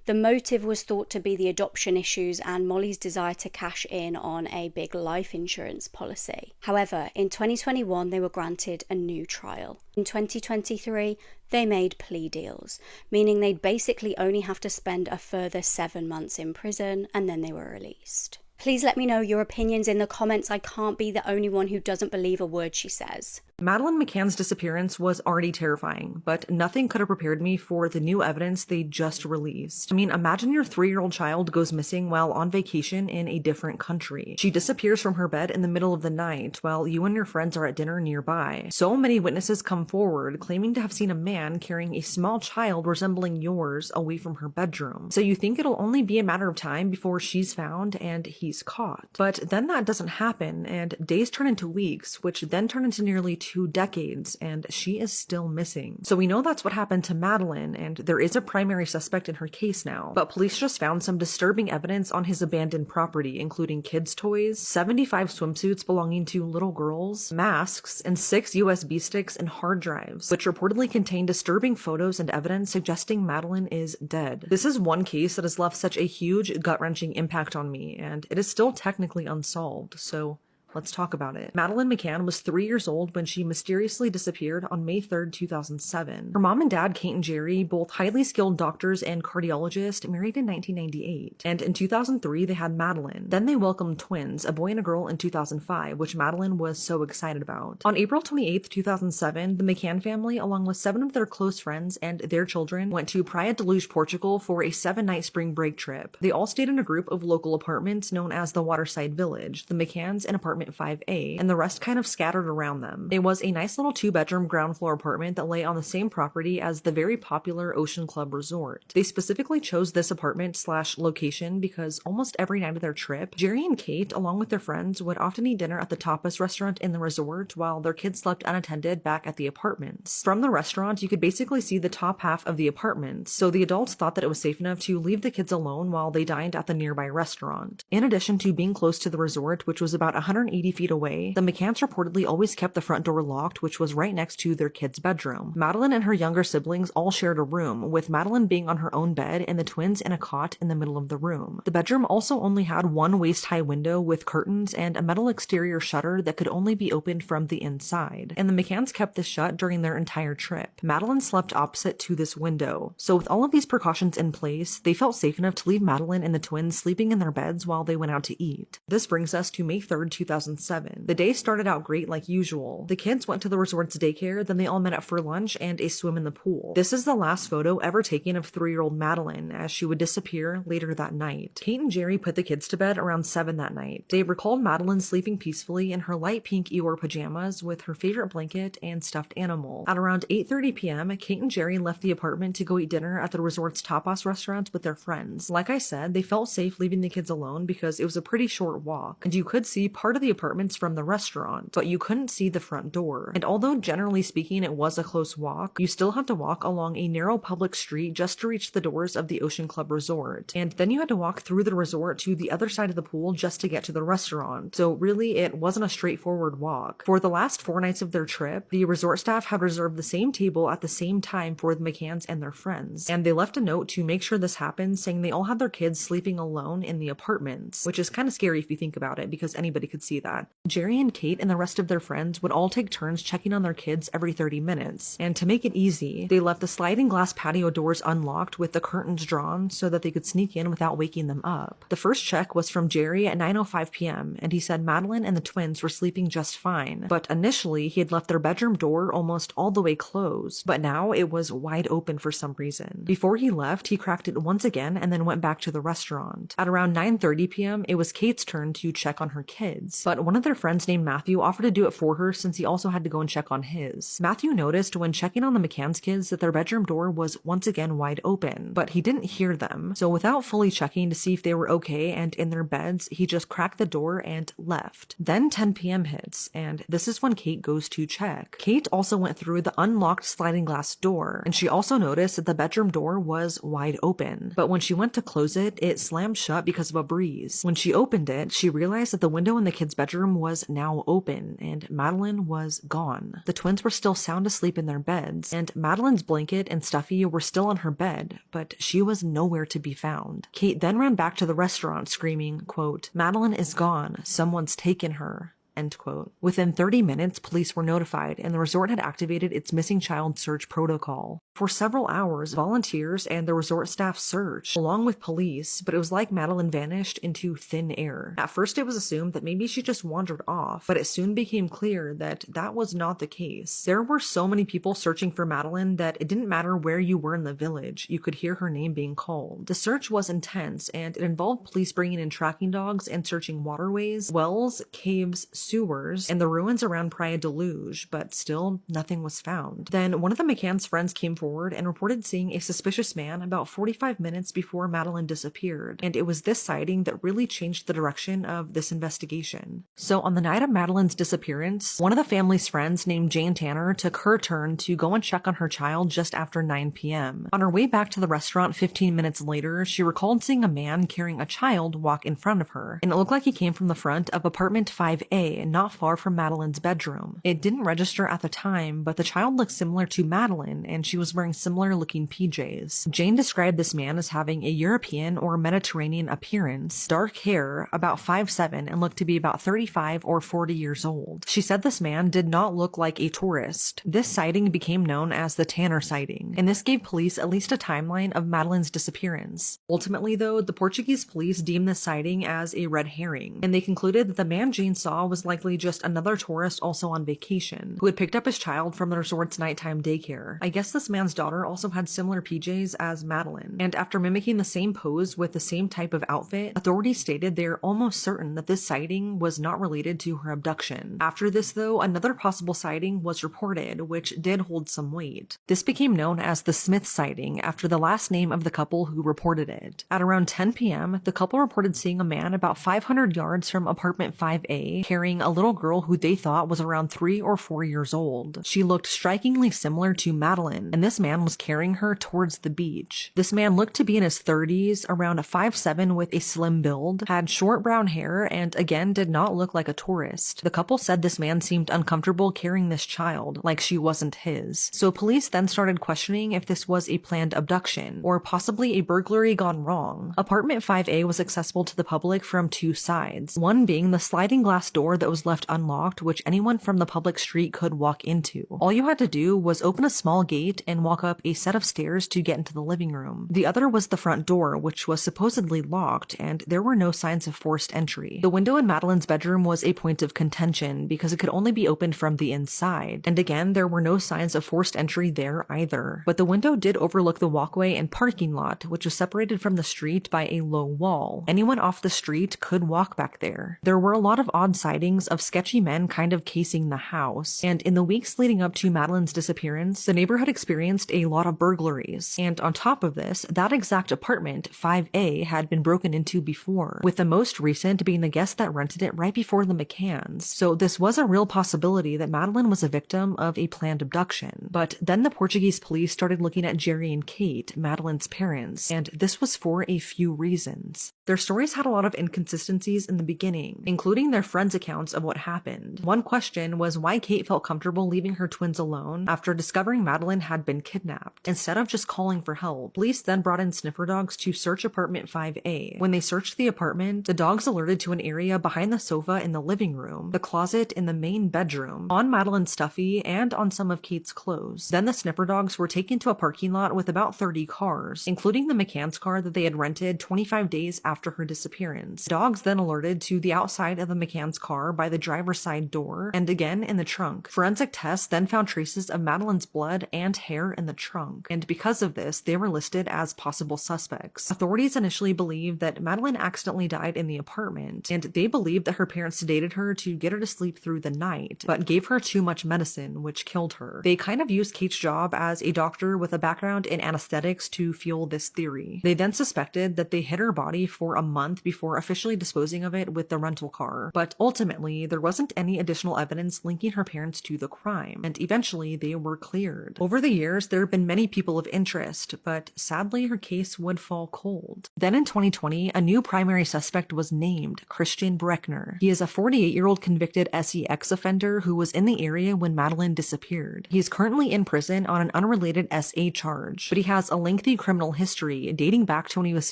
The motive was thought to be the adoption issues and Molly's desire to cash in on a big life insurance policy. However, in 2021, they were granted a new trial. In 2023, they made plea deals, meaning they'd basically only have to spend a further 7 months in prison and then they were released. Please let me know your opinions in the comments. I can't be the only one who doesn't believe a word she says. Madeleine McCann's disappearance was already terrifying, but nothing could have prepared me for the new evidence they just released. I mean, imagine your 3-year-old child goes missing while on vacation in a different country. She disappears from her bed in the middle of the night while you and your friends are at dinner nearby. So many witnesses come forward claiming to have seen a man carrying a small child resembling yours away from her bedroom. So you think it'll only be a matter of time before she's found and he's caught. But then that doesn't happen, and days turn into weeks, which then turn into nearly 2 decades, and she is still missing. So we know that's what happened to Madeleine, and there is a primary suspect in her case now. But police just found some disturbing evidence on his abandoned property, including kids' toys, 75 swimsuits belonging to little girls, masks, and 6 USB sticks and hard drives, which reportedly contain disturbing photos and evidence suggesting Madeleine is dead. This is one case that has left such a huge, gut-wrenching impact on me, and it is still technically unsolved, so let's talk about it. Madeleine McCann was 3 years old when she mysteriously disappeared on May 3rd, 2007. Her mom and dad, Kate and Jerry, both highly skilled doctors and cardiologists, married in 1998. And in 2003, they had Madeleine. Then they welcomed twins, a boy and a girl, in 2005, which Madeleine was so excited about. On April 28th, 2007, the McCann family, along with 7 of their close friends and their children, went to Praia de Luz, Portugal for a 7-night spring break trip. They all stayed in a group of local apartments known as the Waterside Village, the McCanns in apartment 5A, and the rest kind of scattered around them. It was a nice little 2-bedroom ground floor apartment that lay on the same property as the very popular Ocean Club Resort. They specifically chose this apartment/location because almost every night of their trip, Jerry and Kate, along with their friends, would often eat dinner at the tapas restaurant in the resort while their kids slept unattended back at the apartments. From the restaurant, you could basically see the top half of the apartments, so the adults thought that it was safe enough to leave the kids alone while they dined at the nearby restaurant. In addition to being close to the resort, which was about 180 feet away, the McCanns reportedly always kept the front door locked, which was right next to their kid's bedroom. Madeleine and her younger siblings all shared a room, with Madeleine being on her own bed and the twins in a cot in the middle of the room. The bedroom also only had one waist-high window with curtains and a metal exterior shutter that could only be opened from the inside, and the McCanns kept this shut during their entire trip. Madeleine slept opposite to this window. So with all of these precautions in place, they felt safe enough to leave Madeleine and the twins sleeping in their beds while they went out to eat. This brings us to May 3rd, 2007. The day started out great like usual. The kids went to the resort's daycare, then they all met up for lunch and a swim in the pool. This is the last photo ever taken of 3-year-old Madeleine, as she would disappear later that night. Kate and Jerry put the kids to bed around 7 that night. They recalled Madeleine sleeping peacefully in her light pink Eeyore pajamas with her favorite blanket and stuffed animal. At around 8:30 p.m., Kate and Jerry left the apartment to go eat dinner at the resort's tapas restaurant with their friends. Like I said, they felt safe leaving the kids alone because it was a pretty short walk, and you could see part of the apartments from the restaurant, but you couldn't see the front door. And although generally speaking it was a close walk, you still had to walk along a narrow public street just to reach the doors of the Ocean Club Resort. And then you had to walk through the resort to the other side of the pool just to get to the restaurant. So really, it wasn't a straightforward walk. For the last 4 nights of their trip, the resort staff had reserved the same table at the same time for the McCanns and their friends. And they left a note to make sure this happened, saying they all had their kids sleeping alone in the apartments, which is kind of scary if you think about it, because anybody could see that. Jerry and Kate and the rest of their friends would all take turns checking on their kids every 30 minutes. And to make it easy, they left the sliding glass patio doors unlocked with the curtains drawn so that they could sneak in without waking them up. The first check was from Jerry at 9:05 p.m., and he said Madeleine and the twins were sleeping just fine. But initially, he had left their bedroom door almost all the way closed, but now it was wide open for some reason. Before he left, he cracked it once again and then went back to the restaurant. At around 9:30 p.m., it was Kate's turn to check on her kids, but one of their friends named Matthew offered to do it for her since he also had to go and check on his. Matthew noticed when checking on the McCann's kids that their bedroom door was once again wide open, but he didn't hear them. So without fully checking to see if they were okay and in their beds, he just cracked the door and left. Then 10 p.m. hits, and this is when Kate goes to check. Kate also went through the unlocked sliding glass door, and she also noticed that the bedroom door was wide open. But when she went to close it, it slammed shut because of a breeze. When she opened it, she realized that the window in the kids' bedroom was now open, and Madeleine was gone. The twins were still sound asleep in their beds, and Madeleine's blanket and stuffy were still on her bed, but she was nowhere to be found. Kate then ran back to the restaurant screaming, quote, "Madeleine is gone. Someone's taken her." end quote. Within 30 minutes, police were notified, and the resort had activated its missing child search protocol. For several hours, volunteers and the resort staff searched, along with police, but it was like Madeline vanished into thin air. At first, it was assumed that maybe she just wandered off, but it soon became clear that that was not the case. There were so many people searching for Madeline that it didn't matter where you were in the village, you could hear her name being called. The search was intense, and it involved police bringing in tracking dogs and searching waterways, wells, caves, sewers, and the ruins around Praia de Luz, but still nothing was found. Then one of the McCann's friends came forward and reported seeing a suspicious man about 45 minutes before Madeline disappeared, and it was this sighting that really changed the direction of this investigation. So on the night of Madeline's disappearance, one of the family's friends named Jane Tanner took her turn to go and check on her child just after 9 p.m. On her way back to the restaurant 15 minutes later, she recalled seeing a man carrying a child walk in front of her, and it looked like he came from the front of apartment 5A, not far from Madeline's bedroom. It didn't register at the time, but the child looked similar to Madeline, and she was wearing similar looking PJs. Jane described this man as having a European or Mediterranean appearance, dark hair, about 5'7", and looked to be about 35 or 40 years old. She said this man did not look like a tourist. This sighting became known as the Tanner sighting, and this gave police at least a timeline of Madeline's disappearance. Ultimately, though, the Portuguese police deemed this sighting as a red herring, and they concluded that the man Jane saw was likely just another tourist also on vacation, who had picked up his child from the resort's nighttime daycare. I guess this man's daughter also had similar PJs as Madeline, and after mimicking the same pose with the same type of outfit, authorities stated they're almost certain that this sighting was not related to her abduction. After this, though, another possible sighting was reported, which did hold some weight. This became known as the Smith sighting, after the last name of the couple who reported it. At around 10 p.m., the couple reported seeing a man about 500 yards from apartment 5A carrying a little girl who they thought was around 3 or 4 years old. She looked strikingly similar to Madeline, and this man was carrying her towards the beach. This man looked to be in his 30s, around a 5'7" with a slim build, had short brown hair, and again did not look like a tourist. The couple said this man seemed uncomfortable carrying this child, like she wasn't his. So police then started questioning if this was a planned abduction, or possibly a burglary gone wrong. Apartment 5A was accessible to the public from two sides, one being the sliding glass door that was left unlocked, which anyone from the public street could walk into. All you had to do was open a small gate and walk up a set of stairs to get into the living room. The other was the front door, which was supposedly locked, and there were no signs of forced entry. The window in Madeline's bedroom was a point of contention because it could only be opened from the inside, and again, there were no signs of forced entry there either. But the window did overlook the walkway and parking lot, which was separated from the street by a low wall. Anyone off the street could walk back there. There were a lot of odd sightings of sketchy men kind of casing the house, and in the weeks leading up to Madeline's disappearance, the neighborhood experienced a lot of burglaries, and on top of this, that exact apartment, 5A, had been broken into before, with the most recent being the guest that rented it right before the McCanns. So this was a real possibility that Madeline was a victim of a planned abduction. But then the Portuguese police started looking at Jerry and Kate, Madeline's parents, and this was for a few reasons. Their stories had a lot of inconsistencies in the beginning, including their friends' accounts of what happened. One question was why Kate felt comfortable leaving her twins alone after discovering Madeline had been kidnapped, instead of just calling for help. Police then brought in sniffer dogs to search apartment 5A. When they searched the apartment, the dogs alerted to an area behind the sofa in the living room, the closet in the main bedroom, on Madeline's stuffy, and on some of Kate's clothes. Then the sniffer dogs were taken to a parking lot with about 30 cars, including the McCann's car that they had rented 25 days after her disappearance. Dogs then alerted to the outside of the McCann's car by the driver's side door, and again in the trunk. Forensic tests then found traces of Madeline's blood and hair in the trunk, and because of this, they were listed as possible suspects. Authorities initially believed that Madeline accidentally died in the apartment, and they believed that her parents sedated her to get her to sleep through the night, but gave her too much medicine, which killed her. They kind of used Kate's job as a doctor with a background in anesthetics to fuel this theory. They then suspected that they hid her body for a month before officially disposing of it with the rental car, but ultimately there wasn't any additional evidence linking her parents to the crime, and eventually they were cleared. Over the years, there have been many people of interest, but sadly her case would fall cold. Then in 2020, a new primary suspect was named, Christian Breckner. He is a 48-year-old convicted SEX offender who was in the area when Madeline disappeared. He is currently in prison on an unrelated SA charge, but he has a lengthy criminal history dating back to when he was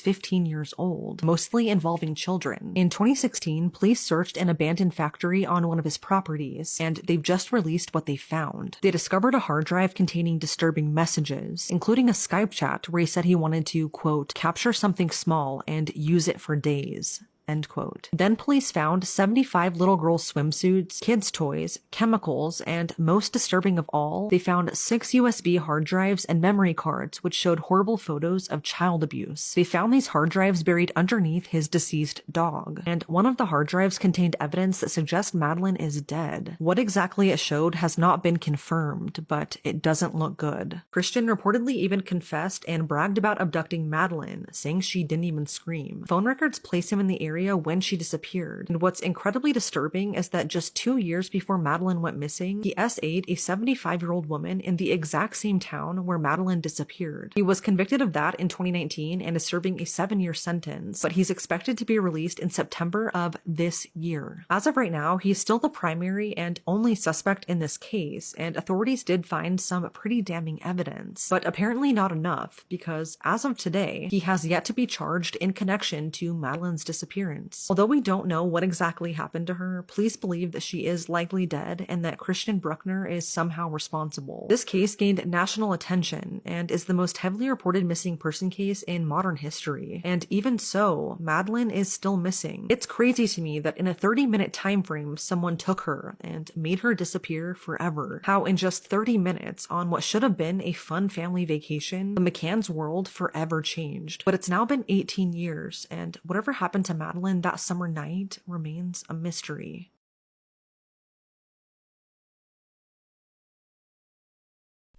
15 years old, mostly involving children. In 2016, police searched an abandoned factory on one of his properties, and they've just released what they found. They discovered a hard drive containing disturbing messages, including a Skype chat where he said he wanted to, quote, capture something small and use it for days. End quote. Then police found 75 little girl swimsuits, kids' toys, chemicals, and most disturbing of all, they found 6 USB hard drives and memory cards which showed horrible photos of child abuse. They found these hard drives buried underneath his deceased dog, and one of the hard drives contained evidence that suggests Madeleine is dead. What exactly it showed has not been confirmed, but it doesn't look good. Christian reportedly even confessed and bragged about abducting Madeleine, saying she didn't even scream. Phone records place him in the area when she disappeared. And what's incredibly disturbing is that just 2 years before Madeleine went missing, he SA'd a 75-year-old woman in the exact same town where Madeleine disappeared. He was convicted of that in 2019 and is serving a 7-year sentence, but he's expected to be released in September of this year. As of right now, he's still the primary and only suspect in this case, and authorities did find some pretty damning evidence, but apparently not enough, because as of today, he has yet to be charged in connection to Madeleine's disappearance. Although we don't know what exactly happened to her, police believe that she is likely dead and that Christian Bruckner is somehow responsible. This case gained national attention and is the most heavily reported missing person case in modern history. And even so, Madeleine is still missing. It's crazy to me that in a 30-minute time frame, someone took her and made her disappear forever. How in just 30 minutes on what should have been a fun family vacation, the McCann's world forever changed. But it's now been 18 years, and whatever happened to Madeleine that summer night remains a mystery.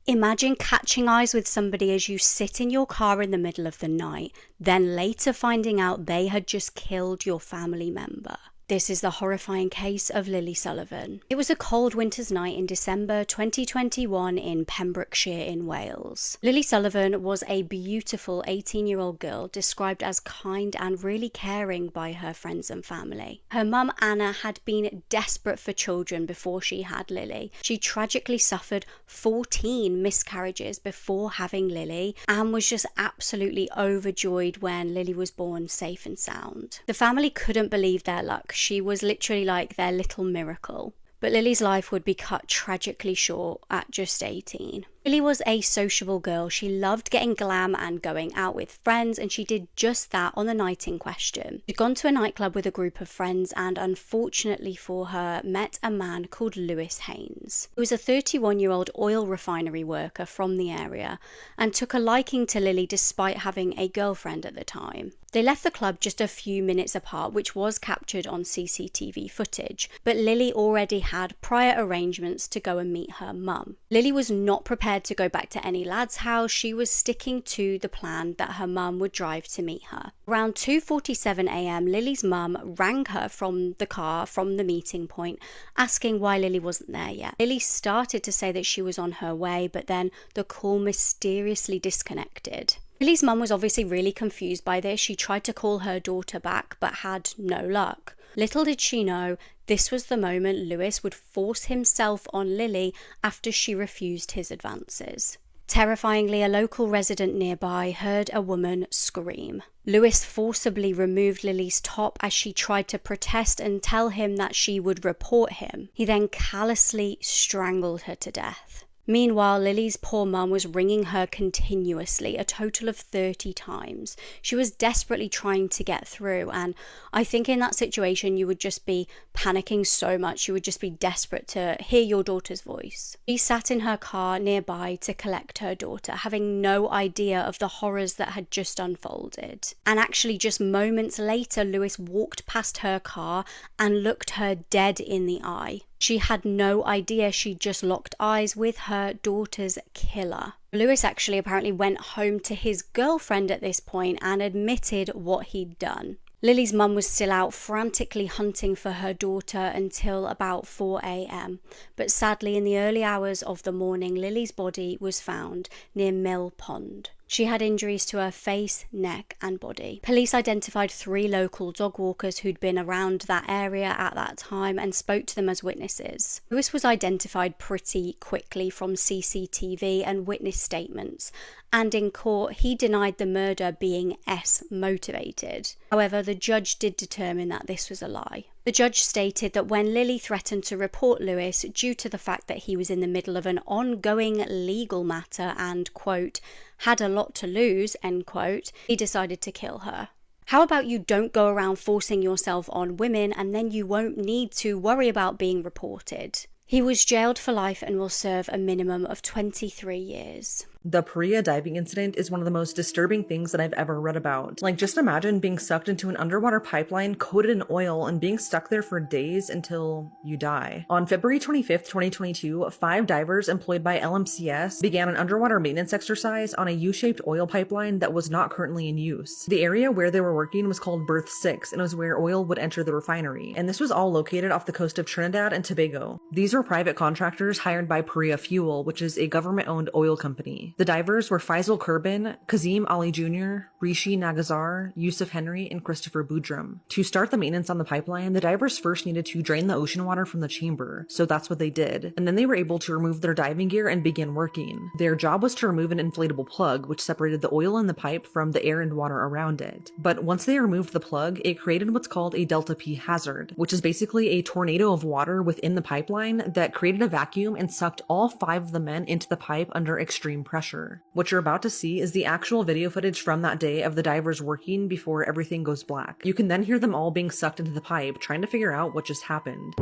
Imagine catching eyes with somebody as you sit in your car in the middle of the night, then later finding out they had just killed your family member. This is the horrifying case of Lily Sullivan. It was a cold winter's night in December 2021 in Pembrokeshire in Wales. Lily Sullivan was a beautiful 18-year-old girl described as kind and really caring by her friends and family. Her mum Anna had been desperate for children before she had Lily. She tragically suffered 14 miscarriages before having Lily and was just absolutely overjoyed when Lily was born safe and sound. The family couldn't believe their luck. She was literally like their little miracle. But Lily's life would be cut tragically short at just 18. Lily was a sociable girl. She loved getting glam and going out with friends, and she did just that on the night in question. She'd gone to a nightclub with a group of friends and, unfortunately for her, met a man called Lewis Haynes. He was a 31-year-old oil refinery worker from the area and took a liking to Lily despite having a girlfriend at the time. They left the club just a few minutes apart, which was captured on CCTV footage, but Lily already had prior arrangements to go and meet her mum. Lily was not prepared to go back to any lad's house. She was sticking to the plan that her mum would drive to meet her. Around 2:47 a.m, Lily's mum rang her from the car from the meeting point, asking why Lily wasn't there yet. Lily started to say that she was on her way, but then the call mysteriously disconnected. Lily's mum was obviously really confused by this. She tried to call her daughter back, but had no luck. Little did she know, this was the moment Lewis would force himself on Lily after she refused his advances. Terrifyingly, a local resident nearby heard a woman scream. Lewis forcibly removed Lily's top as she tried to protest and tell him that she would report him. He then callously strangled her to death. Meanwhile, Lily's poor mum was ringing her continuously, a total of 30 times. She was desperately trying to get through, and I think in that situation you would just be panicking so much, you would just be desperate to hear your daughter's voice. She sat in her car nearby to collect her daughter, having no idea of the horrors that had just unfolded. And actually just moments later, Lewis walked past her car and looked her dead in the eye. She had no idea she'd just locked eyes with her daughter's killer. Lewis actually apparently went home to his girlfriend at this point and admitted what he'd done. Lily's mum was still out frantically hunting for her daughter until about 4 a.m. But sadly, in the early hours of the morning, Lily's body was found near Mill Pond. She had injuries to her face, neck and body. Police identified 3 local dog walkers who'd been around that area at that time and spoke to them as witnesses. Lewis was identified pretty quickly from CCTV and witness statements, and in court he denied the murder being motivated. However, the judge did determine that this was a lie. The judge stated that when Lily threatened to report Lewis due to the fact that he was in the middle of an ongoing legal matter and, quote, had a lot to lose, end quote, he decided to kill her. How about you don't go around forcing yourself on women and then you won't need to worry about being reported? He was jailed for life and will serve a minimum of 23 years. The Paria diving incident is one of the most disturbing things that I've ever read about. Like, just imagine being sucked into an underwater pipeline coated in oil and being stuck there for days until you die. On February 25th, 2022, 5 divers employed by LMCS began an underwater maintenance exercise on a U-shaped oil pipeline that was not currently in use. The area where they were working was called Berth 6 and was where oil would enter the refinery. And this was all located off the coast of Trinidad and Tobago. These were private contractors hired by Paria Fuel, which is a government-owned oil company. The divers were Faisal Kurbin, Kazim Ali Jr., Rishi Nagazar, Yusuf Henry, and Christopher Boudrum. To start the maintenance on the pipeline, the divers first needed to drain the ocean water from the chamber, so that's what they did. And then they were able to remove their diving gear and begin working. Their job was to remove an inflatable plug, which separated the oil in the pipe from the air and water around it. But once they removed the plug, it created what's called a delta P hazard, which is basically a tornado of water within the pipeline that created a vacuum and sucked all 5 of the men into the pipe under extreme pressure. What you're about to see is the actual video footage from that day of the divers working before everything goes black. You can then hear them all being sucked into the pipe, trying to figure out what just happened.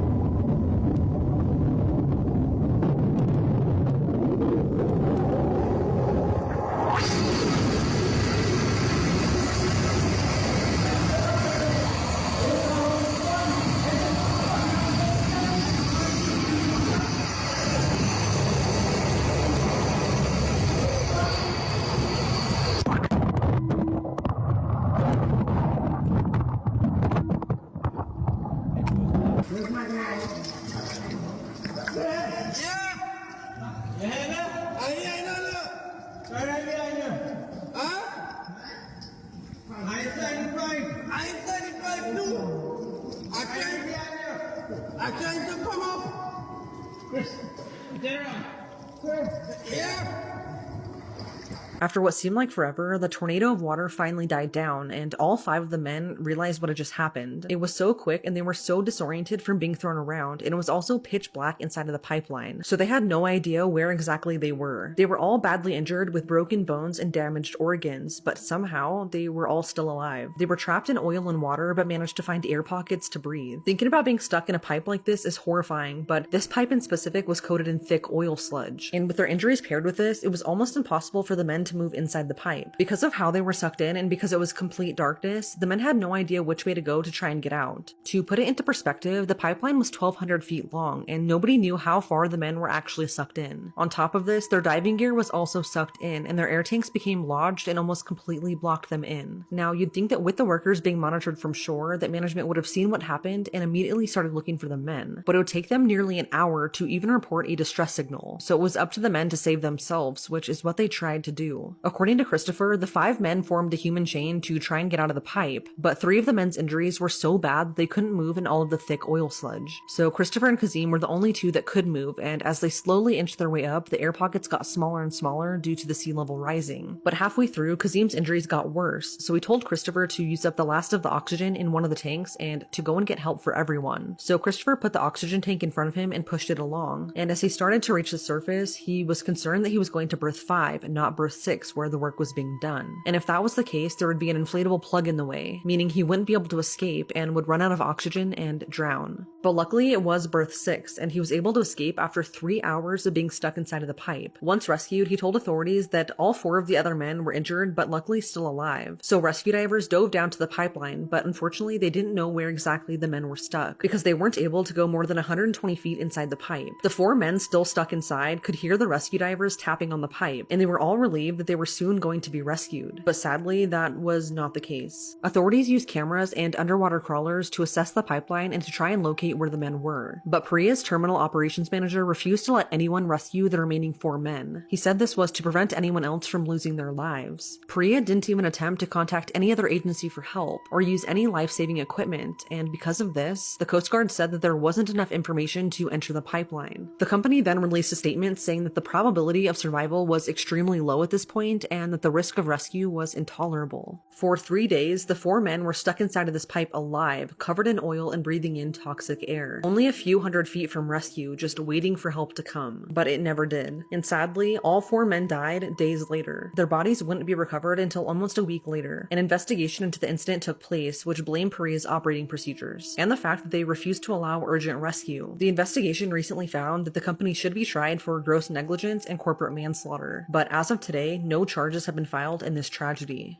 After what seemed like forever, the tornado of water finally died down, and all 5 of the men realized what had just happened. It was so quick, and they were so disoriented from being thrown around, and it was also pitch black inside of the pipeline, so they had no idea where exactly they were. They were all badly injured with broken bones and damaged organs, but somehow they were all still alive. They were trapped in oil and water, but managed to find air pockets to breathe. Thinking about being stuck in a pipe like this is horrifying, but this pipe in specific was coated in thick oil sludge, and with their injuries paired with this, it was almost impossible for the men to move inside the pipe. Because of how they were sucked in and because it was complete darkness, the men had no idea which way to go to try and get out. To put it into perspective, the pipeline was 1,200 feet long, and nobody knew how far the men were actually sucked in. On top of this, their diving gear was also sucked in, and their air tanks became lodged and almost completely blocked them in. Now, you'd think that with the workers being monitored from shore, that management would have seen what happened and immediately started looking for the men, but it would take them nearly an hour to even report a distress signal, so it was up to the men to save themselves, which is what they tried to do. According to Christopher, the 5 men formed a human chain to try and get out of the pipe, but 3 of the men's injuries were so bad that they couldn't move in all of the thick oil sludge. So Christopher and Kazim were the only 2 that could move, and as they slowly inched their way up, the air pockets got smaller and smaller due to the sea level rising. But halfway through, Kazim's injuries got worse, so he told Christopher to use up the last of the oxygen in one of the tanks and to go and get help for everyone. So Christopher put the oxygen tank in front of him and pushed it along, and as he started to reach the surface, he was concerned that he was going to berth 5 and not berth 6 where the work was being done. And if that was the case, there would be an inflatable plug in the way, meaning he wouldn't be able to escape and would run out of oxygen and drown. But luckily it was berth 6, and he was able to escape after 3 hours of being stuck inside of the pipe. Once rescued, he told authorities that all 4 of the other men were injured but luckily still alive. So rescue divers dove down to the pipeline, but unfortunately they didn't know where exactly the men were stuck, because they weren't able to go more than 120 feet inside the pipe. The 4 men still stuck inside could hear the rescue divers tapping on the pipe, and they were all relieved that they were soon going to be rescued. But sadly, that was not the case. Authorities used cameras and underwater crawlers to assess the pipeline and to try and locate where the men were. But Priya's terminal operations manager refused to let anyone rescue the remaining 4 men. He said this was to prevent anyone else from losing their lives. Priya didn't even attempt to contact any other agency for help or use any life-saving equipment, and because of this, the Coast Guard said that there wasn't enough information to enter the pipeline. The company then released a statement saying that the probability of survival was extremely low at this point and that the risk of rescue was intolerable. For 3 days, the 4 men were stuck inside of this pipe alive, covered in oil and breathing in toxic air. Only a few hundred feet from rescue, just waiting for help to come. But it never did. And sadly, all 4 men died days later. Their bodies wouldn't be recovered until almost a week later. An investigation into the incident took place, which blamed Priya's operating procedures, and the fact that they refused to allow urgent rescue. The investigation recently found that the company should be tried for gross negligence and corporate manslaughter, but as of today, no charges have been filed in this tragedy.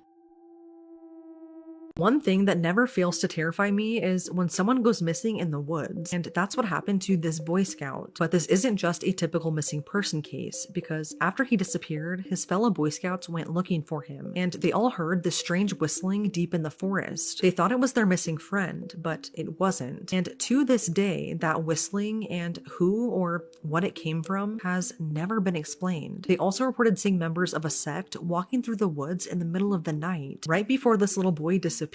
One thing that never fails to terrify me is when someone goes missing in the woods, and that's what happened to this Boy Scout. But this isn't just a typical missing person case, because after he disappeared, his fellow Boy Scouts went looking for him, and they all heard this strange whistling deep in the forest. They thought it was their missing friend, but it wasn't. And to this day, that whistling and who or what it came from has never been explained. They also reported seeing members of a sect walking through the woods in the middle of the night, right before this little boy disappeared.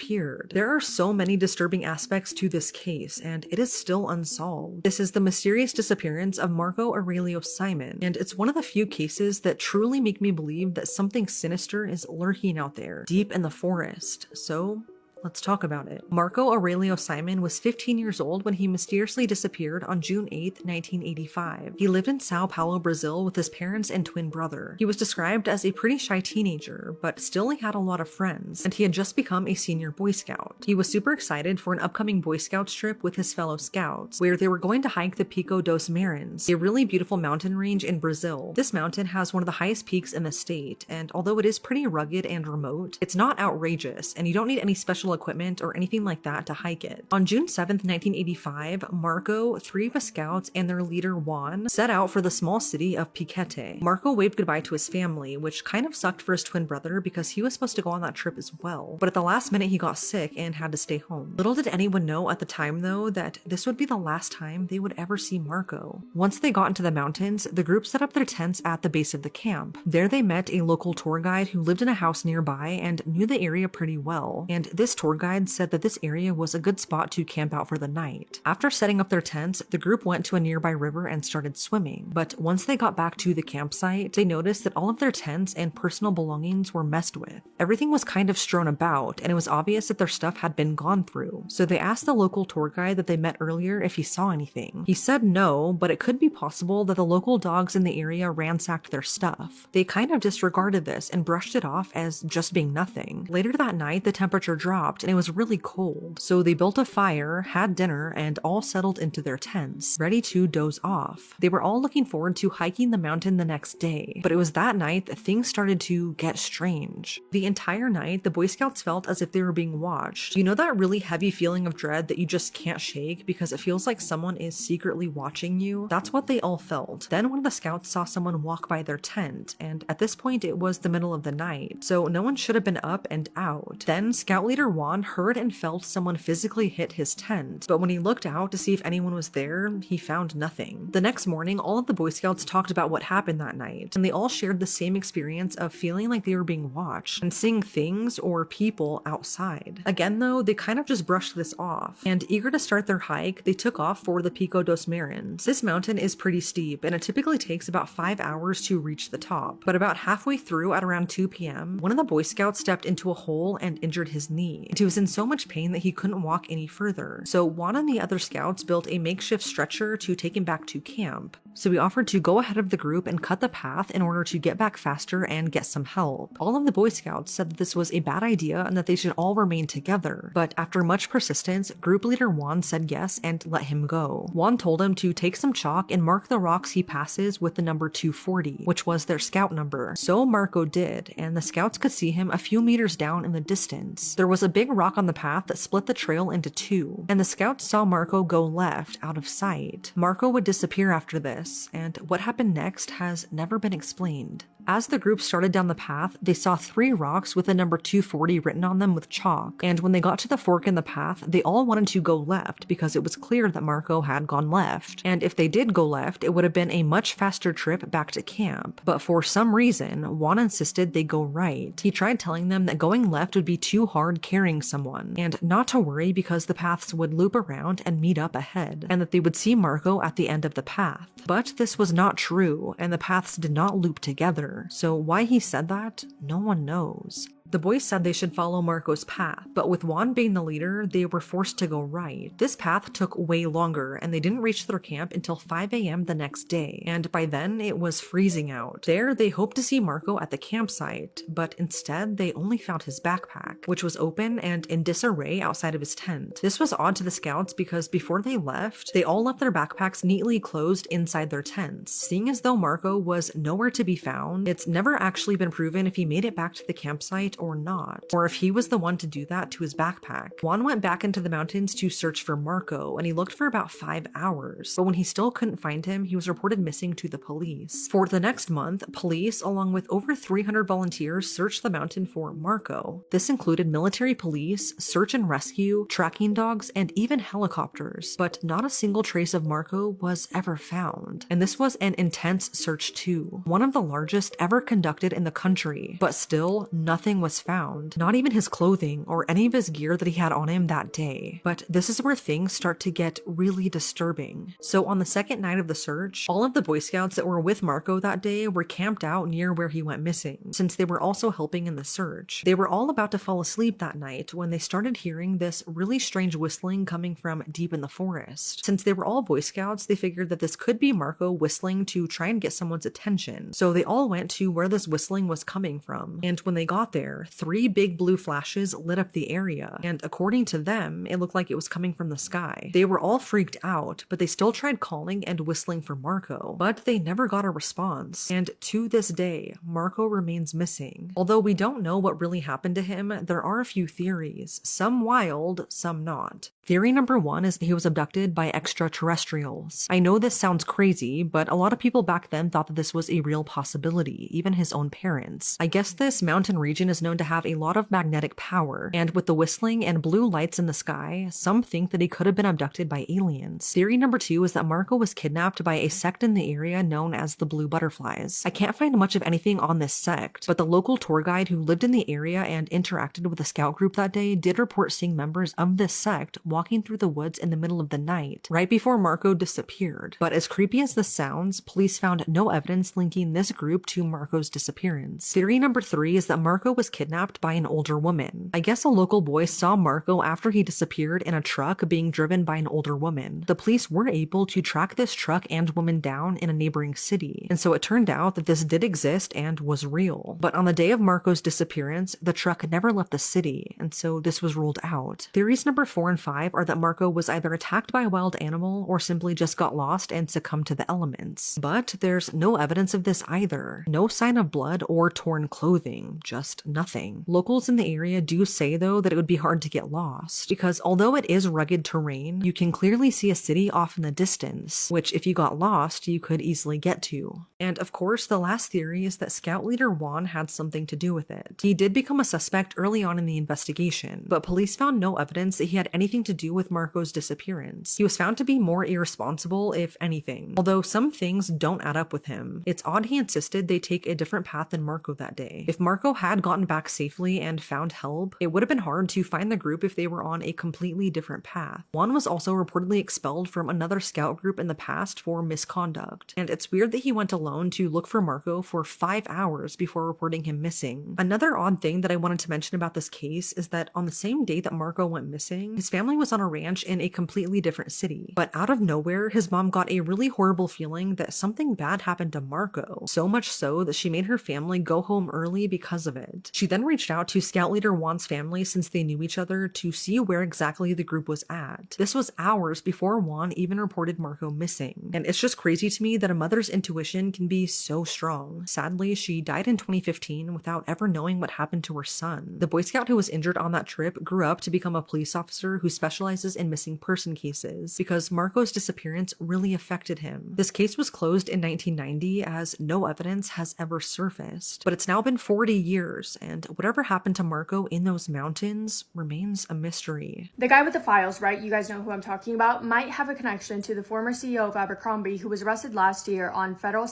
There are so many disturbing aspects to this case, and it is still unsolved. This is the mysterious disappearance of Marco Aurelio Simon, and it's one of the few cases that truly make me believe that something sinister is lurking out there, deep in the forest. So let's talk about it. Marco Aurelio Simon was 15 years old when he mysteriously disappeared on June 8, 1985. He lived in Sao Paulo, Brazil with his parents and twin brother. He was described as a pretty shy teenager, but still he had a lot of friends, and he had just become a senior Boy Scout. He was super excited for an upcoming Boy Scouts trip with his fellow scouts, where they were going to hike the Pico dos Marins, a really beautiful mountain range in Brazil. This mountain has one of the highest peaks in the state, and although it is pretty rugged and remote, it's not outrageous, and you don't need any special equipment or anything like that to hike it. On June 7th, 1985, Marco, 3 of his scouts, and their leader Juan set out for the small city of Piquete. Marco waved goodbye to his family, which kind of sucked for his twin brother because he was supposed to go on that trip as well. But at the last minute, he got sick and had to stay home. Little did anyone know at the time, though, that this would be the last time they would ever see Marco. Once they got into the mountains, the group set up their tents at the base of the camp. There they met a local tour guide who lived in a house nearby and knew the area pretty well, and this tour guide said that this area was a good spot to camp out for the night. After setting up their tents, the group went to a nearby river and started swimming, but once they got back to the campsite, they noticed that all of their tents and personal belongings were messed with. Everything was kind of strewn about, and it was obvious that their stuff had been gone through, so they asked the local tour guide that they met earlier if he saw anything. He said no, but it could be possible that the local dogs in the area ransacked their stuff. They kind of disregarded this and brushed it off as just being nothing. Later that night, the temperature dropped and it was really cold, so they built a fire, had dinner, and all settled into their tents, ready to doze off. They were all looking forward to hiking the mountain the next day, but it was that night that things started to get strange. The entire night, the Boy Scouts felt as if they were being watched. You know that really heavy feeling of dread that you just can't shake because it feels like someone is secretly watching you? That's what they all felt. Then one of the scouts saw someone walk by their tent, and at this point it was the middle of the night, so no one should have been up and out. Then Scout Leader Juan heard and felt someone physically hit his tent, but when he looked out to see if anyone was there, he found nothing. The next morning, all of the Boy Scouts talked about what happened that night, and they all shared the same experience of feeling like they were being watched and seeing things or people outside. Again though, they kind of just brushed this off, and eager to start their hike, they took off for the Pico dos Marins. This mountain is pretty steep, and it typically takes about 5 hours to reach the top, but about halfway through at around 2 p.m., one of the Boy Scouts stepped into a hole and injured his knee, and he was in so much pain that he couldn't walk any further. So Juan and the other scouts built a makeshift stretcher to take him back to camp. So he offered to go ahead of the group and cut the path in order to get back faster and get some help. All of the Boy Scouts said that this was a bad idea and that they should all remain together, but after much persistence, group leader Juan said yes and let him go. Juan told him to take some chalk and mark the rocks he passes with the number 240, which was their scout number. So Marco did, and the scouts could see him a few meters down in the distance. There was a big rock on the path that split the trail into two, and the scouts saw Marco go left out of sight. Marco would disappear after this, this, and what happened next has never been explained. As the group started down the path, they saw 3 rocks with the number 240 written on them with chalk, and when they got to the fork in the path, they all wanted to go left because it was clear that Marco had gone left, and if they did go left, it would have been a much faster trip back to camp. But for some reason, Juan insisted they go right. He tried telling them that going left would be too hard carrying someone, and not to worry because the paths would loop around and meet up ahead, and that they would see Marco at the end of the path. But this was not true, and the paths did not loop together, so why he said that, no one knows. The boys said they should follow Marco's path, but with Juan being the leader, they were forced to go right. This path took way longer, and they didn't reach their camp until 5 a.m. the next day, and by then it was freezing out. There, they hoped to see Marco at the campsite, but instead they only found his backpack, which was open and in disarray outside of his tent. This was odd to the scouts because before they left, they all left their backpacks neatly closed inside their tents. Seeing as though Marco was nowhere to be found, it's never actually been proven if he made it back to the campsite or not, or if he was the one to do that to his backpack. Juan went back into the mountains to search for Marco, and he looked for about 5 hours, but when he still couldn't find him, he was reported missing to the police. For the next month, police, along with over 300 volunteers, searched the mountain for Marco. This included military police, search and rescue, tracking dogs, and even helicopters, but not a single trace of Marco was ever found. And this was an intense search too, one of the largest ever conducted in the country, but still, nothing was found, not even his clothing or any of his gear that he had on him that day. But this is where things start to get really disturbing. So on the second night of the search, all of the Boy Scouts that were with Marco that day were camped out near where he went missing, since they were also helping in the search. They were all about to fall asleep that night when they started hearing this really strange whistling coming from deep in the forest. Since they were all Boy Scouts, they figured that this could be Marco whistling to try and get someone's attention. So they all went to where this whistling was coming from, and when they got there, 3 big blue flashes lit up the area, and according to them, it looked like it was coming from the sky. They were all freaked out, but they still tried calling and whistling for Marco, but they never got a response, and to this day, Marco remains missing. Although we don't know what really happened to him, there are a few theories, some wild, some not. Theory number 1 is that he was abducted by extraterrestrials. I know this sounds crazy, but a lot of people back then thought that this was a real possibility, even his own parents. I guess this mountain region is known to have a lot of magnetic power, and with the whistling and blue lights in the sky, some think that he could have been abducted by aliens. Theory number 2 is that Marco was kidnapped by a sect in the area known as the Blue Butterflies. I can't find much of anything on this sect, but the local tour guide who lived in the area and interacted with the scout group that day did report seeing members of this sect walking through the woods in the middle of the night, right before Marco disappeared. But as creepy as this sounds, police found no evidence linking this group to Marco's disappearance. Theory number 3 is that Marco was kidnapped by an older woman. I guess a local boy saw Marco after he disappeared in a truck being driven by an older woman. The police were able to track this truck and woman down in a neighboring city, and so it turned out that this did exist and was real. But on the day of Marco's disappearance, the truck never left the city, and so this was ruled out. Theories number 4 and 5 are that Marco was either attacked by a wild animal or simply just got lost and succumbed to the elements. But there's no evidence of this either. No sign of blood or torn clothing, just nothing. Locals in the area do say though that it would be hard to get lost, because although it is rugged terrain, you can clearly see a city off in the distance, which if you got lost, you could easily get to. And of course, the last theory is that Scout Leader Juan had something to do with it. He did become a suspect early on in the investigation, but police found no evidence that he had anything to do with Marco's disappearance. He was found to be more irresponsible, if anything, although some things don't add up with him. It's odd he insisted they take a different path than Marco that day. If Marco had gotten back safely and found help, it would have been hard to find the group if they were on a completely different path. Juan was also reportedly expelled from another scout group in the past for misconduct, and it's weird that he went alone to look for Marco for 5 hours before reporting him missing. Another odd thing that I wanted to mention about this case is that on the same day that Marco went missing, his family was on a ranch in a completely different city, but out of nowhere, his mom got a really horrible feeling that something bad happened to Marco, so much so that she made her family go home early because of it. She then reached out to Scout Leader Juan's family, since they knew each other, to see where exactly the group was at. This was hours before Juan even reported Marco missing, and it's just crazy to me that a mother's intuition can be so strong. Sadly, she died in 2015 without ever knowing what happened to her son. The Boy Scout who was injured on that trip grew up to become a police officer who specialized specializes in missing person cases because Marco's disappearance really affected him. This case was closed in 1990 as no evidence has ever surfaced, but it's now been 40 years, and whatever happened to Marco in those mountains remains a mystery. The guy with the files, right? You guys know who I'm talking about, might have a connection to the former CEO of Abercrombie who was arrested last year on federal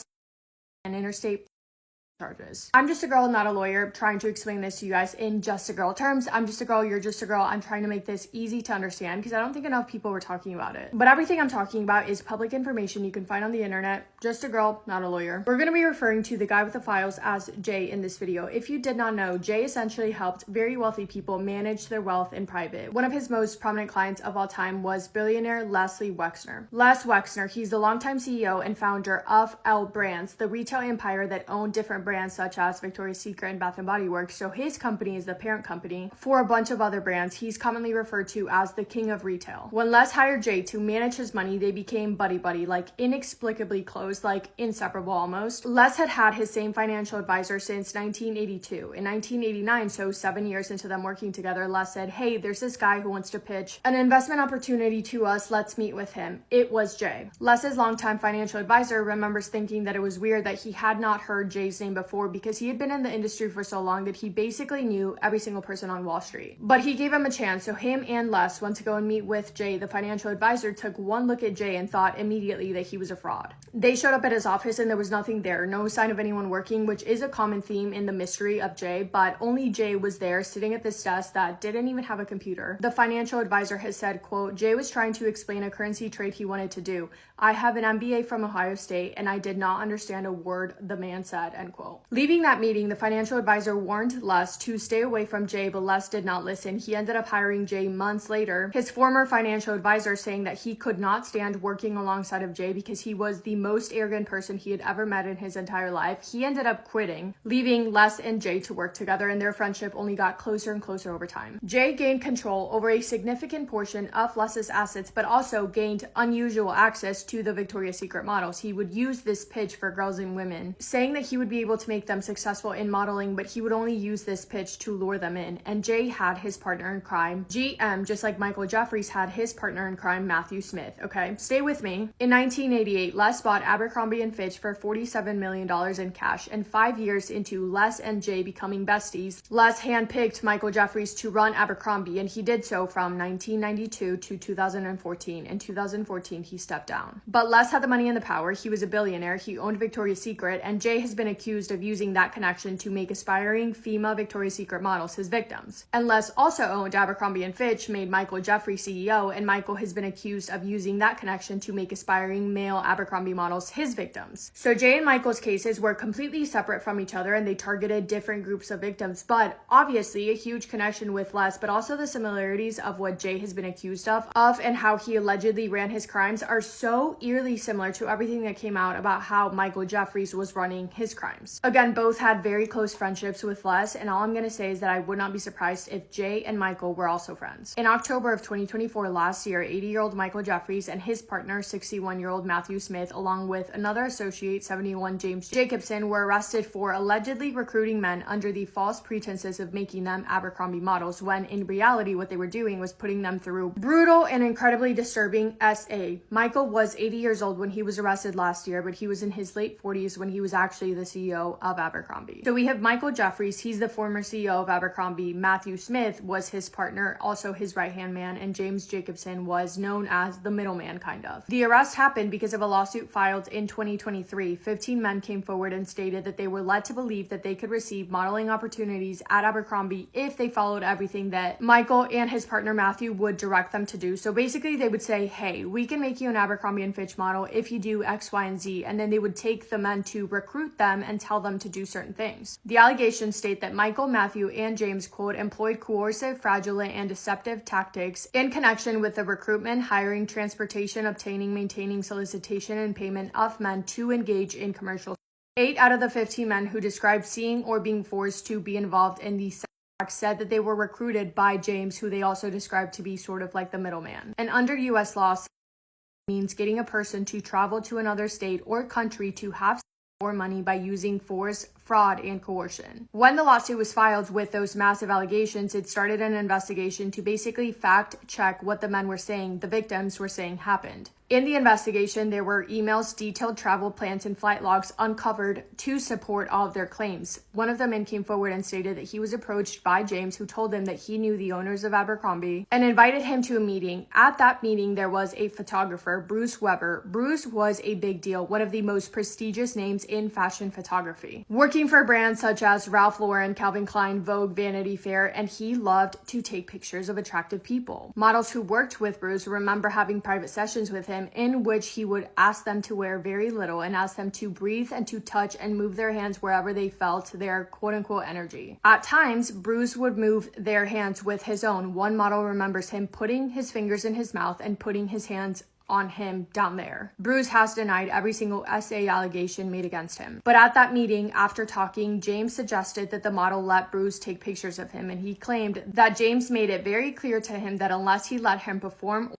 and interstate charges. I'm just a girl, not a lawyer, trying to explain this to you guys in just a girl terms. I'm just a girl, you're just a girl. I'm trying to make this easy to understand because I don't think enough people were talking about it. But everything I'm talking about is public information you can find on the internet. Just a girl, not a lawyer. We're going to be referring to the guy with the files as Jay in this video. If you did not know, Jay essentially helped very wealthy people manage their wealth in private. One of his most prominent clients of all time was billionaire Leslie Wexner. Les Wexner, he's the longtime CEO and founder of L Brands, the retail empire that owned different brands such as Victoria's Secret and Bath & Body Works. So his company is the parent company for a bunch of other brands. He's commonly referred to as the king of retail. When Les hired Jay to manage his money, they became buddy-buddy, like inexplicably close, like inseparable almost. Les had had his same financial advisor since 1982. In 1989, so 7 years into them working together, Les said, hey, there's this guy who wants to pitch an investment opportunity to us. Let's meet with him. It was Jay. Les's longtime financial advisor remembers thinking that it was weird that he had not heard Jay's name before because he had been in the industry for so long that he basically knew every single person on Wall Street. But he gave him a chance, so him and Les went to go and meet with Jay. The financial advisor took one look at Jay and thought immediately that he was a fraud. They showed up at his office and there was nothing there, no sign of anyone working, which is a common theme in the mystery of Jay, but only Jay was there sitting at this desk that didn't even have a computer. The financial advisor has said, quote, Jay was trying to explain a currency trade he wanted to do. I have an MBA from Ohio State and I did not understand a word the man said, end quote. Leaving that meeting, the financial advisor warned Les to stay away from Jay, but Les did not listen. He ended up hiring Jay months later. His former financial advisor saying that he could not stand working alongside of Jay because he was the most arrogant person he had ever met in his entire life. He ended up quitting, leaving Les and Jay to work together, and their friendship only got closer and closer over time. Jay gained control over a significant portion of Les's assets, but also gained unusual access to the Victoria's Secret models. He would use this pitch for girls and women, saying that he would be able to make them successful in modeling, but he would only use this pitch to lure them in. And Jay had his partner in crime, GM, just like Michael Jeffries had his partner in crime, Matthew Smith. Okay, stay with me. In 1988, Les bought Abercrombie & Fitch for $47 million in cash, and 5 years into Les and Jay becoming besties, Les handpicked Michael Jeffries to run Abercrombie, and he did so from 1992 to 2014. In 2014, he stepped down. But Les had the money and the power. He was a billionaire. He owned Victoria's Secret, and Jay has been accused of using that connection to make aspiring female Victoria's Secret models his victims. And Les also owned Abercrombie & Fitch, made Michael Jeffries CEO, and Michael has been accused of using that connection to make aspiring male Abercrombie models his victims. So Jay and Michael's cases were completely separate from each other and they targeted different groups of victims, but obviously a huge connection with Les, but also the similarities of what Jay has been accused of and how he allegedly ran his crimes are so eerily similar to everything that came out about how Michael Jeffries was running his crimes. Again, both had very close friendships with Les, and all I'm going to say is that I would not be surprised if Jay and Michael were also friends. In October of 2024 last year, 80-year-old Michael Jeffries and his partner, 61-year-old Matthew Smith, along with another associate, 71 James Jacobson, were arrested for allegedly recruiting men under the false pretenses of making them Abercrombie models, when in reality what they were doing was putting them through brutal and incredibly disturbing SA. Michael was 80 years old when he was arrested last year, but he was in his late 40s when he was actually the CEO of Abercrombie. So we have Michael Jeffries, he's the former CEO of Abercrombie. Matthew Smith was his partner, also his right-hand man, and James Jacobson was known as the middleman, kind of. The arrest happened because of a lawsuit filed in 2023. 15 men came forward and stated that they were led to believe that they could receive modeling opportunities at Abercrombie if they followed everything that Michael and his partner Matthew would direct them to do. So basically they would say, hey, we can make you an Abercrombie & Fitch model if you do X, Y, and Z, and then they would take the men to recruit them and tell them to do certain things. The allegations state that Michael, Matthew, and James, quote, employed coercive, fraudulent, and deceptive tactics in connection with the recruitment, hiring, transportation, obtaining, maintaining, solicitation, and payment of men to engage in commercial. 8 out of the 15 men who described seeing or being forced to be involved in these acts said that they were recruited by James, who they also described to be sort of like the middleman. And under U.S. law, means getting a person to travel to another state or country to have or money by using force, fraud, and coercion. When the lawsuit was filed with those massive allegations, it started an investigation to basically fact check what the men were saying, the victims were saying happened. In the investigation, there were emails, detailed travel plans, and flight logs uncovered to support all of their claims. One of the men came forward and stated that he was approached by James, who told him that he knew the owners of Abercrombie and invited him to a meeting. At that meeting, there was a photographer, Bruce Weber. Bruce was a big deal, one of the most prestigious names in fashion photography, working for brands such as Ralph Lauren, Calvin Klein, Vogue, Vanity Fair, and he loved to take pictures of attractive people. Models who worked with Bruce remember having private sessions with him in which he would ask them to wear very little and ask them to breathe and to touch and move their hands wherever they felt their quote-unquote energy. At times, Bruce would move their hands with his own. One model remembers him putting his fingers in his mouth and putting his hands on him down there. Bruce has denied every single SA allegation made against him. But at that meeting, after talking, James suggested that the model let Bruce take pictures of him, and he claimed that James made it very clear to him that unless he let him perform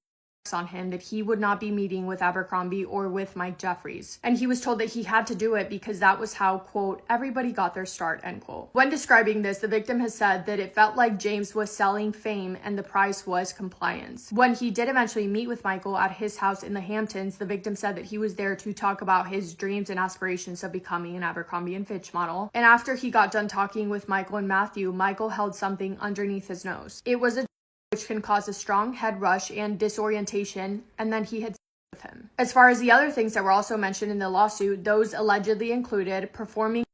on him, that he would not be meeting with Abercrombie or with Mike Jeffries. And he was told that he had to do it because that was how, quote, everybody got their start, end quote. When describing this, the victim has said that it felt like James was selling fame and the price was compliance. When he did eventually meet with Michael at his house in the Hamptons, the victim said that he was there to talk about his dreams and aspirations of becoming an Abercrombie & Fitch model. And after he got done talking with Michael and Matthew, Michael held something underneath his nose. It was a which can cause a strong head rush and disorientation, and then he had with him. As far as the other things that were also mentioned in the lawsuit, those allegedly included performing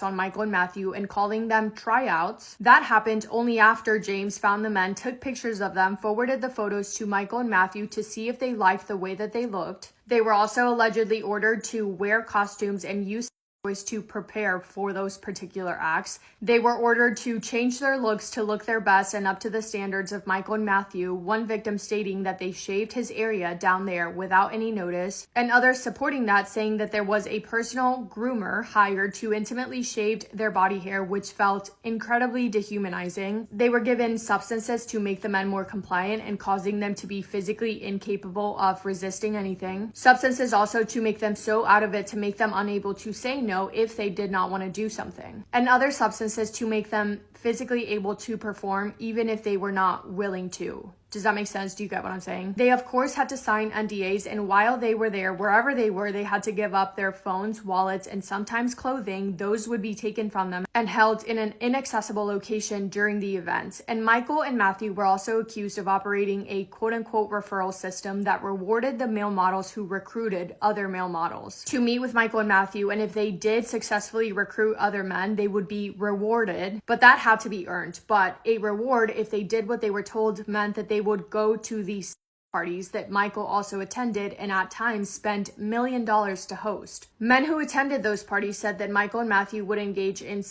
on Michael and Matthew and calling them tryouts. That happened only after James found the men, took pictures of them, forwarded the photos to Michael and Matthew to see if they liked the way that they looked. They were also allegedly ordered to wear costumes and use was to prepare for those particular acts. They were ordered to change their looks to look their best and up to the standards of Michael and Matthew, one victim stating that they shaved his area down there without any notice, and others supporting that saying that there was a personal groomer hired to intimately shave their body hair, which felt incredibly dehumanizing. They were given substances to make the men more compliant and causing them to be physically incapable of resisting anything. Substances also to make them so out of it to make them unable to say no if they did not want to do something, and other substances to make them physically able to perform even if they were not willing to. Does that make sense? Do you get what I'm saying? They, of course, had to sign NDAs, and while they were there, wherever they were, they had to give up their phones, wallets, and sometimes clothing. Those would be taken from them and held in an inaccessible location during the event. And Michael and Matthew were also accused of operating a quote-unquote referral system that rewarded the male models who recruited other male models to meet with Michael and Matthew, and if they did successfully recruit other men, they would be rewarded, but that had to be earned. But a reward, if they did what they were told, meant that they would go to these parties that Michael also attended and at times spent $1 million to host. Men who attended those parties said that Michael and Matthew would engage in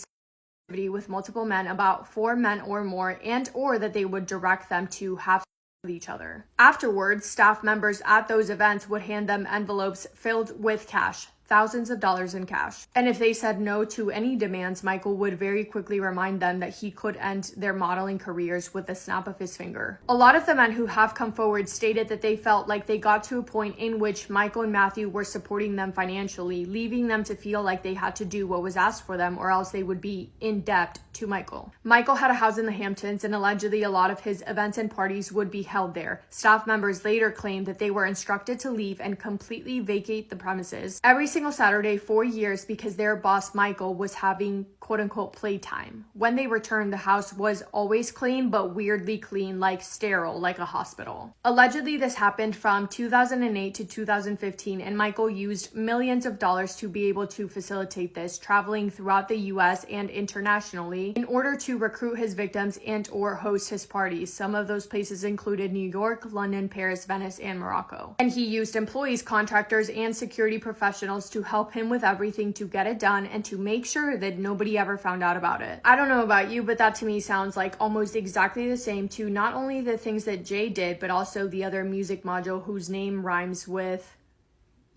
activity with multiple men, about 4 men or more, and or that they would direct them to have with each other. Afterwards, staff members at those events would hand them envelopes filled with cash, thousands of dollars in cash. And if they said no to any demands, Michael would very quickly remind them that he could end their modeling careers with the snap of his finger. A lot of the men who have come forward stated that they felt like they got to a point in which Michael and Matthew were supporting them financially, leaving them to feel like they had to do what was asked for them or else they would be in debt to Michael. Michael had a house in the Hamptons, and allegedly a lot of his events and parties would be held there. Staff members later claimed that they were instructed to leave and completely vacate the premises every single Saturday for years because their boss Michael was having quote-unquote playtime. When they returned, the house was always clean, but weirdly clean, like sterile, like a hospital. Allegedly, this happened from 2008 to 2015, and Michael used millions of dollars to be able to facilitate this, traveling throughout the US and internationally in order to recruit his victims and or host his parties. Some of those places included New York, London, Paris, Venice, and Morocco. And he used employees, contractors, and security professionals to help him with everything to get it done and to make sure that nobody ever found out about it. I don't know about you, but that to me sounds like almost exactly the same to not only the things that Jay did, but also the other music module whose name rhymes with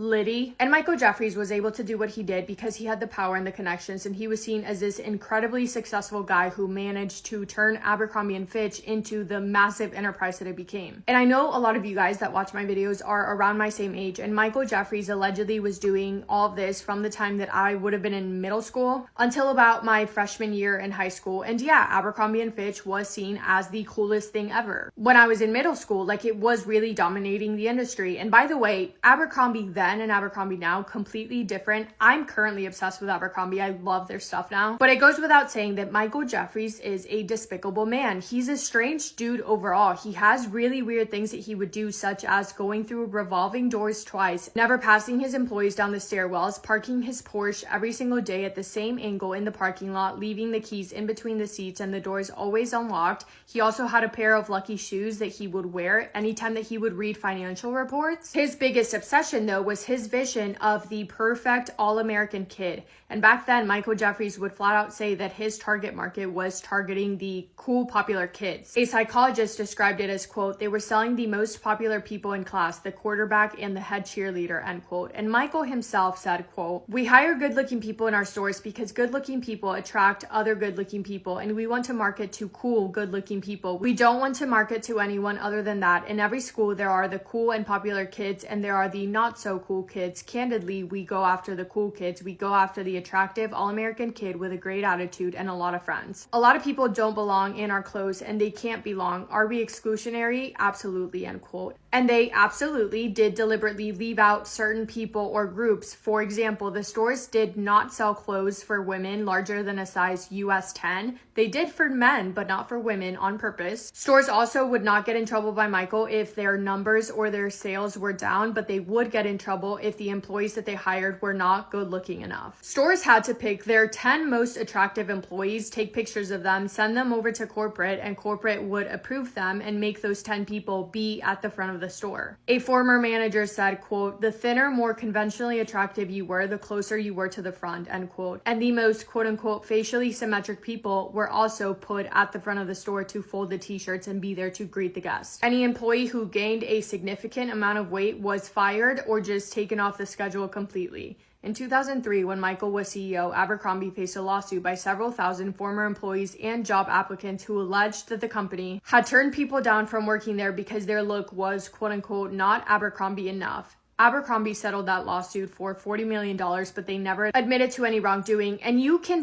Liddy. And Michael Jeffries was able to do what he did because he had the power and the connections, and he was seen as this incredibly successful guy who managed to turn Abercrombie & Fitch into the massive enterprise that it became. And I know a lot of you guys that watch my videos are around my same age, and Michael Jeffries allegedly was doing all of this from the time that I would have been in middle school until about my freshman year in high school. And yeah, Abercrombie & Fitch was seen as the coolest thing ever. When I was in middle school, like, it was really dominating the industry. And by the way, Abercrombie then and Abercrombie now, completely different. I'm currently obsessed with Abercrombie. I love their stuff now. But it goes without saying that Michael Jeffries is a despicable man. He's a strange dude overall. He has really weird things that he would do, such as going through revolving doors twice, never passing his employees down the stairwells, parking his Porsche every single day at the same angle in the parking lot, leaving the keys in between the seats and the doors always unlocked. He also had a pair of lucky shoes that he would wear anytime that he would read financial reports. His biggest obsession, though, was his vision of the perfect all-American kid. And back then, Michael Jeffries would flat out say that his target market was targeting the cool, popular kids. A psychologist described it as, quote, "They were selling the most popular people in class, the quarterback and the head cheerleader," end quote. And Michael himself said, quote, "We hire good-looking people in our stores because good-looking people attract other good-looking people, and we want to market to cool, good-looking people. We don't want to market to anyone other than that. In every school, there are the cool and popular kids, and there are the not-so-cool kids. Candidly, we go after the cool kids. We go after the attractive all-American kid with a great attitude and a lot of friends. A lot of people don't belong in our clothes, and they can't belong. Are we exclusionary? Absolutely," end quote. And they absolutely did deliberately leave out certain people or groups. For example, the stores did not sell clothes for women larger than a size US 10. They did for men, but not for women, on purpose. Stores also would not get in trouble by Michael if their numbers or their sales were down, but they would get in trouble if the employees that they hired were not good looking enough. Stores had to pick their 10 most attractive employees, take pictures of them, send them over to corporate, and corporate would approve them and make those 10 people be at the front of the store. A former manager said, quote, "The thinner, more conventionally attractive you were, the closer you were to the front," end quote. And the most quote unquote facially symmetric people were also put at the front of the store to fold the t-shirts and be there to greet the guests. Any employee who gained a significant amount of weight was fired or just taken off the schedule completely. In 2003, when Michael was CEO, Abercrombie faced a lawsuit by several thousand former employees and job applicants who alleged that the company had turned people down from working there because their look was quote-unquote not Abercrombie enough. Abercrombie settled that lawsuit for $40 million, but they never admitted to any wrongdoing. And you can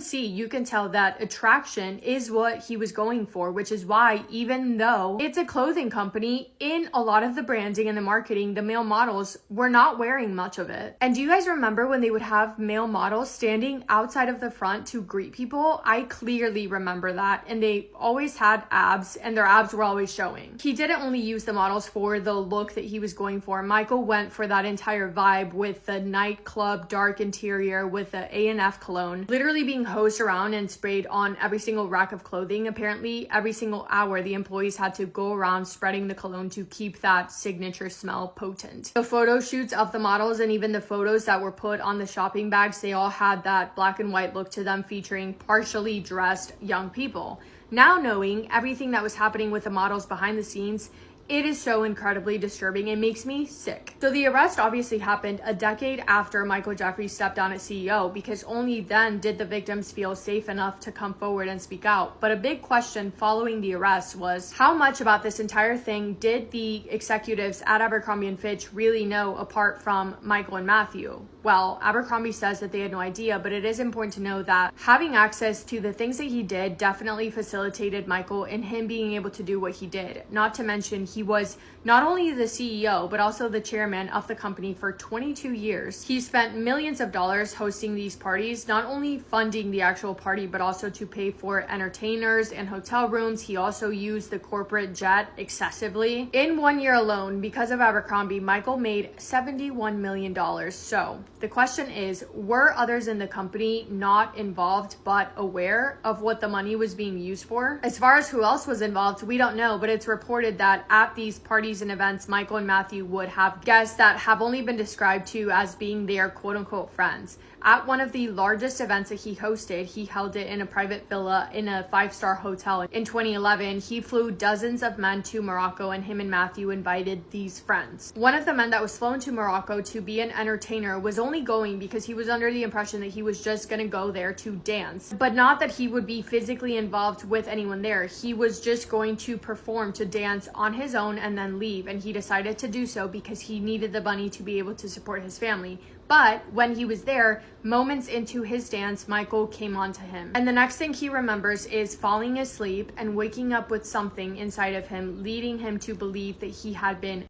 tell that attraction is what he was going for, which is why, even though it's a clothing company, in a lot of the branding and the marketing, the male models were not wearing much of it. And do you guys remember when they would have male models standing outside of the front to greet people? I clearly remember that. And they always had abs, and their abs were always showing. He didn't only use the models for the look that he was going for. Michael went for that entire vibe with the nightclub dark interior with the A&F cologne literally being hosed around and sprayed on every single rack of clothing. Apparently every single hour the employees had to go around spreading the cologne to keep that signature smell potent. The photo shoots of the models and even the photos that were put on the shopping bags, they all had that black and white look to them, featuring partially dressed young people. Now knowing everything that was happening with the models behind the scenes, it is so incredibly disturbing. It makes me sick. So the arrest obviously happened a decade after Michael Jeffries stepped down as CEO, because only then did the victims feel safe enough to come forward and speak out. But a big question following the arrest was, how much about this entire thing did the executives at Abercrombie & Fitch really know apart from Michael and Matthew? Well, Abercrombie says that they had no idea, but it is important to know that having access to the things that he did definitely facilitated Michael in him being able to do what he did. Not to mention, he was not only the CEO, but also the chairman of the company for 22 years. He spent millions of dollars hosting these parties, not only funding the actual party, but also to pay for entertainers and hotel rooms. He also used the corporate jet excessively. In 1 year alone, because of Abercrombie, Michael made $71 million. So the question is, were others in the company not involved but aware of what the money was being used for? As far as who else was involved, we don't know, but it's reported that at at these parties and events, Michael and Matthew would have guests that have only been described to as being their quote-unquote friends. At one of the largest events that he hosted, he held it in a private villa in a 5-star hotel. In 2011, he flew dozens of men to Morocco, and him and Matthew invited these friends. One of the men that was flown to Morocco to be an entertainer was only going because he was under the impression that he was just going to go there to dance, but not that he would be physically involved with anyone there. He was just going to perform, to dance on his own and then leave, and he decided to do so because he needed the money to be able to support his family. But when he was there, moments into his dance, Michael came on to him. And the next thing he remembers is falling asleep and waking up with something inside of him, leading him to believe that he had been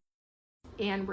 and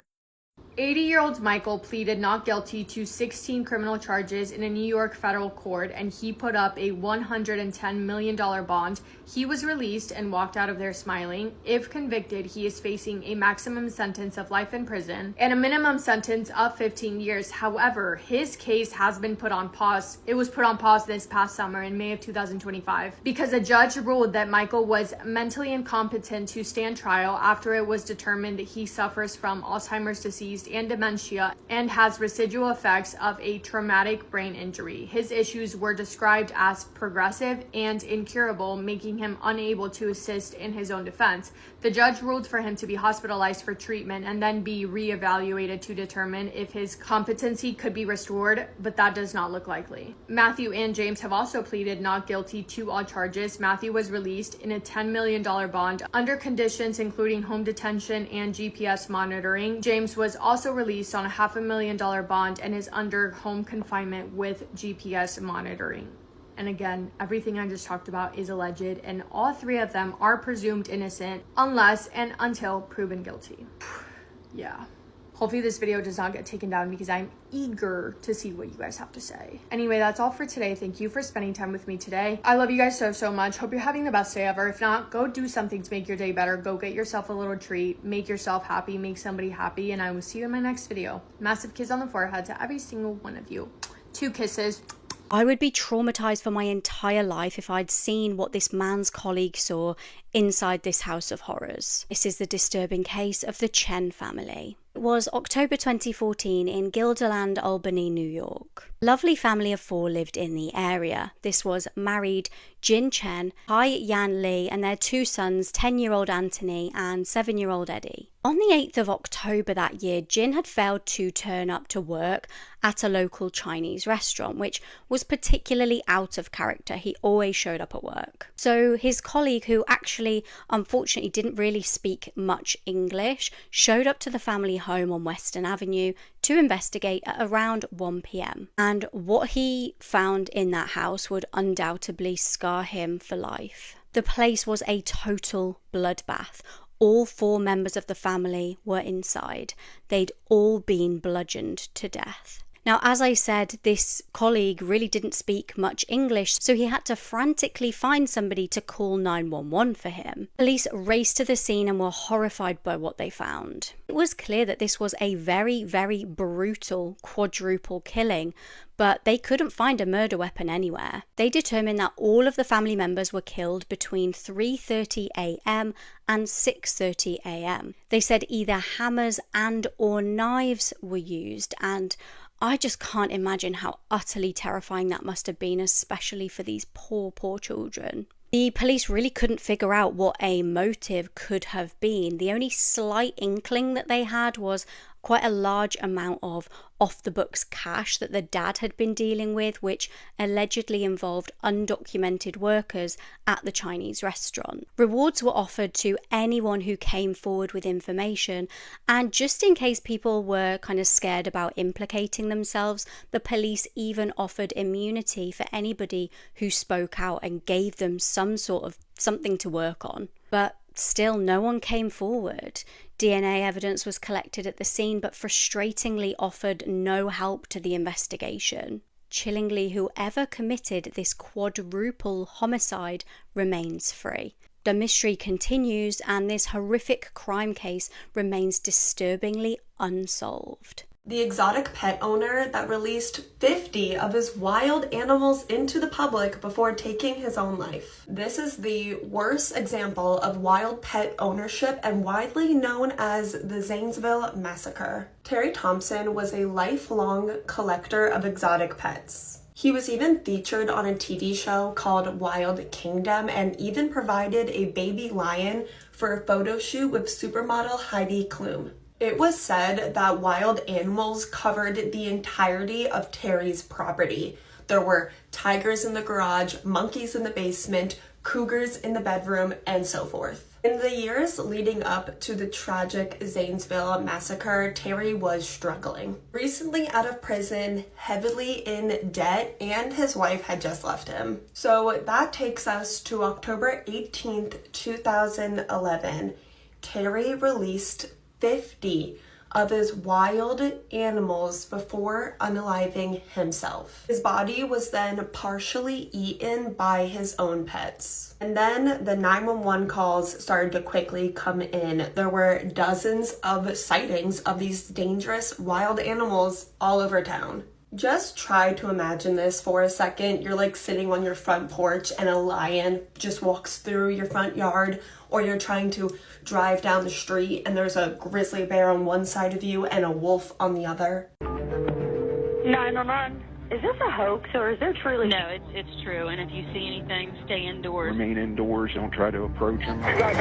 80-year-old Michael pleaded not guilty to 16 criminal charges in a New York federal court, and he put up a $110 million bond. He was released and walked out of there smiling. If convicted, he is facing a maximum sentence of life in prison and a minimum sentence of 15 years. However, his case has been put on pause. It was put on pause this past summer in May of 2025 because a judge ruled that Michael was mentally incompetent to stand trial after it was determined that he suffers from Alzheimer's disease and dementia and has residual effects of a traumatic brain injury. His issues were described as progressive and incurable, making him unable to assist in his own defense. The judge ruled for him to be hospitalized for treatment and then be reevaluated to determine if his competency could be restored, but that does not look likely. Matthew and James have also pleaded not guilty to all charges. Matthew was released in a $10 million bond under conditions including home detention and GPS monitoring. James was also released on a $500,000 bond and is under home confinement with GPS monitoring. And again, everything I just talked about is alleged, and all three of them are presumed innocent unless and until proven guilty. Yeah. Hopefully this video does not get taken down because I'm eager to see what you guys have to say. Anyway, that's all for today. Thank you for spending time with me today. I love you guys so much. Hope you're having the best day ever. If not, go do something to make your day better. Go get yourself a little treat. Make yourself happy. Make somebody happy. And I will see you in my next video. Massive kiss on the forehead to every single one of you. 2 kisses. I would be traumatized for my entire life if I'd seen what this man's colleague saw inside this house of horrors. This is the disturbing case of the Chen family. It was October 2014 in Guilderland, Albany, New York. A lovely family of 4 lived in the area. This was married Jin Chen, Hai Yan Li, and their 2 sons, 10-year-old Anthony and 7-year-old Eddie. On the 8th of October that year, Jin had failed to turn up to work at a local Chinese restaurant, which was particularly out of character. He always showed up at work. So his colleague, who actually unfortunately didn't really speak much English, showed up to the family home on Western Avenue to investigate at around 1 p.m. And what he found in that house would undoubtedly scar him for life. The place was a total bloodbath. All 4 members of the family were inside. They'd all been bludgeoned to death. Now, as I said, this colleague really didn't speak much English, so he had to frantically find somebody to call 911 for him. Police raced to the scene and were horrified by what they found. It was clear that this was a very, very brutal quadruple killing, but they couldn't find a murder weapon anywhere. They determined that all of the family members were killed between 3:30 a.m. and 6:30 a.m. They said either hammers and or knives were used, and I just can't imagine how utterly terrifying that must have been, especially for these poor children. The police really couldn't figure out what a motive could have been. The only slight inkling that they had was quite a large amount of off-the-books cash that the dad had been dealing with, which allegedly involved undocumented workers at the Chinese restaurant. Rewards were offered to anyone who came forward with information, and just in case people were kind of scared about implicating themselves, the police even offered immunity for anybody who spoke out and gave them some sort of something to work on. But still, no one came forward. DNA evidence was collected at the scene, but frustratingly offered no help to the investigation. Chillingly, whoever committed this quadruple homicide remains free. The mystery continues, and this horrific crime case remains disturbingly unsolved. The exotic pet owner that released 50 of his wild animals into the public before taking his own life. This is the worst example of wild pet ownership and widely known as the Zanesville Massacre. Terry Thompson was a lifelong collector of exotic pets. He was even featured on a TV show called Wild Kingdom and even provided a baby lion for a photo shoot with supermodel Heidi Klum. It was said that wild animals covered the entirety of Terry's property. There were tigers in the garage, monkeys in the basement, cougars in the bedroom, and so forth. In the years leading up to the tragic Zanesville Massacre, Terry was struggling. Recently out of prison, heavily in debt, and his wife had just left him. So that takes us to October 18th, 2011. Terry released 50 of his wild animals before unaliving himself. His body was then partially eaten by his own pets. And then the 911 calls started to quickly come in. There were dozens of sightings of these dangerous wild animals all over town. Just try to imagine this for a second. You're like sitting on your front porch and a lion just walks through your front yard, or you're trying to drive down the street and there's a grizzly bear on one side of you and a wolf on the other. 911. Is this a hoax or is there truly? No, it's true. And if you see anything, stay indoors. Remain indoors. Don't try to approach them. They're on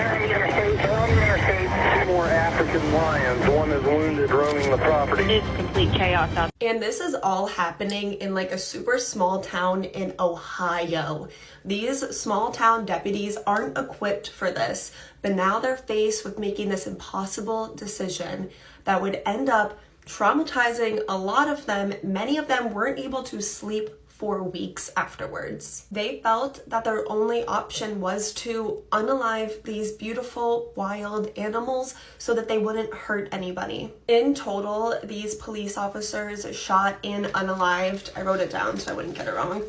the interstate. 2 more African lions. One is wounded roaming the property. It's complete chaos out there. And this is all happening in like a super small town in Ohio. These small town deputies aren't equipped for this, but now they're faced with making this impossible decision that would end up traumatizing a lot of them. Many of them weren't able to sleep for weeks afterwards. They felt that their only option was to unalive these beautiful wild animals so that they wouldn't hurt anybody. In total, these police officers shot and unalived, I wrote it down so I wouldn't get it wrong,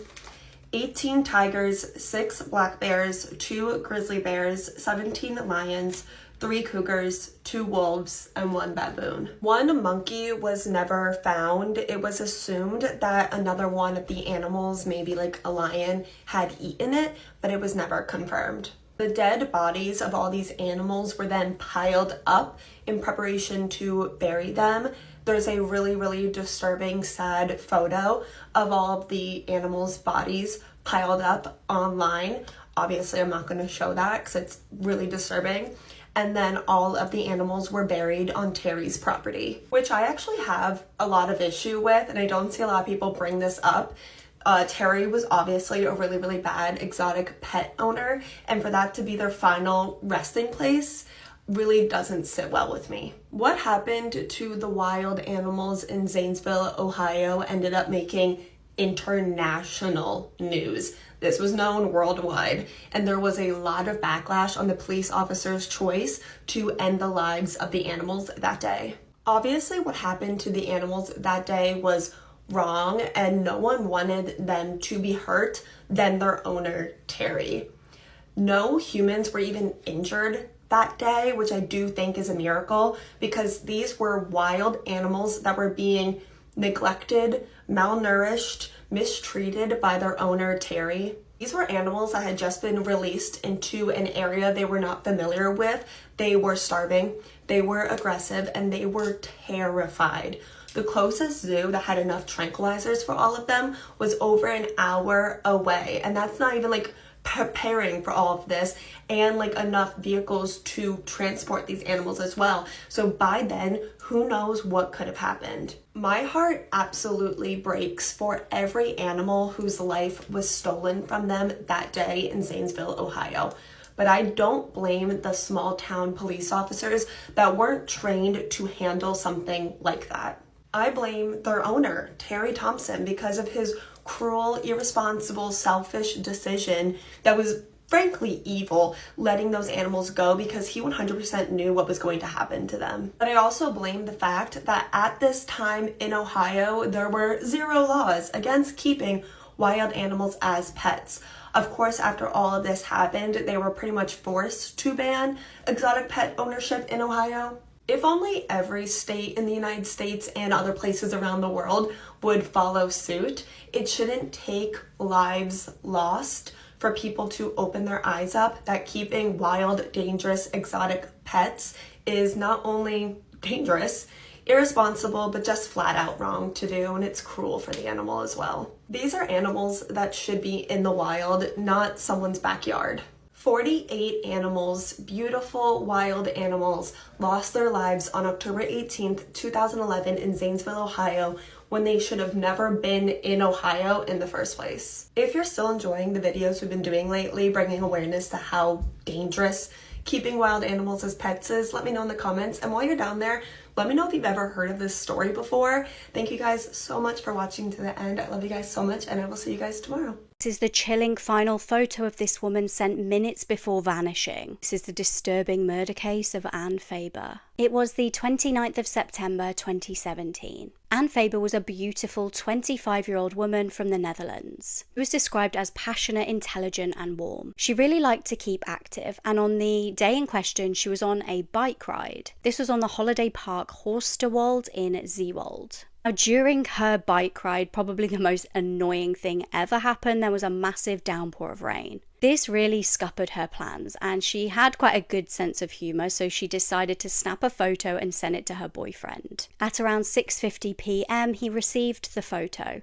18 tigers, 6 black bears, 2 grizzly bears, 17 lions, 3 cougars, 2 wolves, and 1 baboon. 1 monkey was never found. It was assumed that another one of the animals, maybe like a lion, had eaten it, but it was never confirmed. The dead bodies of all these animals were then piled up in preparation to bury them. There's a really disturbing, sad photo of all of the animals' bodies piled up online. Obviously, I'm not going to show that because it's really disturbing. And then all of the animals were buried on Terry's property, which I actually have a lot of issue with, and I don't see a lot of people bring this up. Terry was obviously a really bad exotic pet owner, and for that to be their final resting place really doesn't sit well with me. What happened to the wild animals in Zanesville, Ohio ended up making international news. This was known worldwide, and there was a lot of backlash on the police officers' choice to end the lives of the animals that day. Obviously, what happened to the animals that day was wrong, and no one wanted them to be hurt than their owner, Terry. No humans were even injured that day, which I do think is a miracle, because these were wild animals that were being neglected, malnourished, mistreated by their owner, Terry. These were animals that had just been released into an area they were not familiar with. They were starving, they were aggressive, and they were terrified. The closest zoo that had enough tranquilizers for all of them was over an hour away, and that's not even like preparing for all of this, and like enough vehicles to transport these animals as well. So by then, who knows what could have happened. My heart absolutely breaks for every animal whose life was stolen from them that day in Zanesville, Ohio. But I don't blame the small town police officers that weren't trained to handle something like that. I blame their owner, Terry Thompson, because of his cruel, irresponsible, selfish decision that was frankly evil, letting those animals go because he 100% knew what was going to happen to them. But I also blame the fact that at this time in Ohio, there were 0 laws against keeping wild animals as pets. Of course, after all of this happened, they were pretty much forced to ban exotic pet ownership in Ohio. If only every state in the United States and other places around the world would follow suit, it shouldn't take lives lost for people to open their eyes up that keeping wild, dangerous, exotic pets is not only dangerous, irresponsible, but just flat out wrong to do, and it's cruel for the animal as well. These are animals that should be in the wild, not someone's backyard. 48 animals, beautiful wild animals, lost their lives on October 18th, 2011 in Zanesville, Ohio, when they should have never been in Ohio in the first place. If you're still enjoying the videos we've been doing lately, bringing awareness to how dangerous keeping wild animals as pets is, let me know in the comments. And while you're down there, let me know if you've ever heard of this story before. Thank you guys so much for watching to the end. I love you guys so much, and I will see you guys tomorrow. This is the chilling final photo of this woman sent minutes before vanishing. This is the disturbing murder case of Anne Faber. It was the 29th of September 2017. Anne Faber was a beautiful 25-year-old woman from the Netherlands. She was described as passionate, intelligent and warm. She really liked to keep active, and on the day in question she was on a bike ride. This was on the holiday park Horsterwald in Zeewald. Now, during her bike ride, probably the most annoying thing ever happened. There was a massive downpour of rain. This really scuppered her plans, and she had quite a good sense of humour, so she decided to snap a photo and send it to her boyfriend. At around 6:50 p.m, he received the photo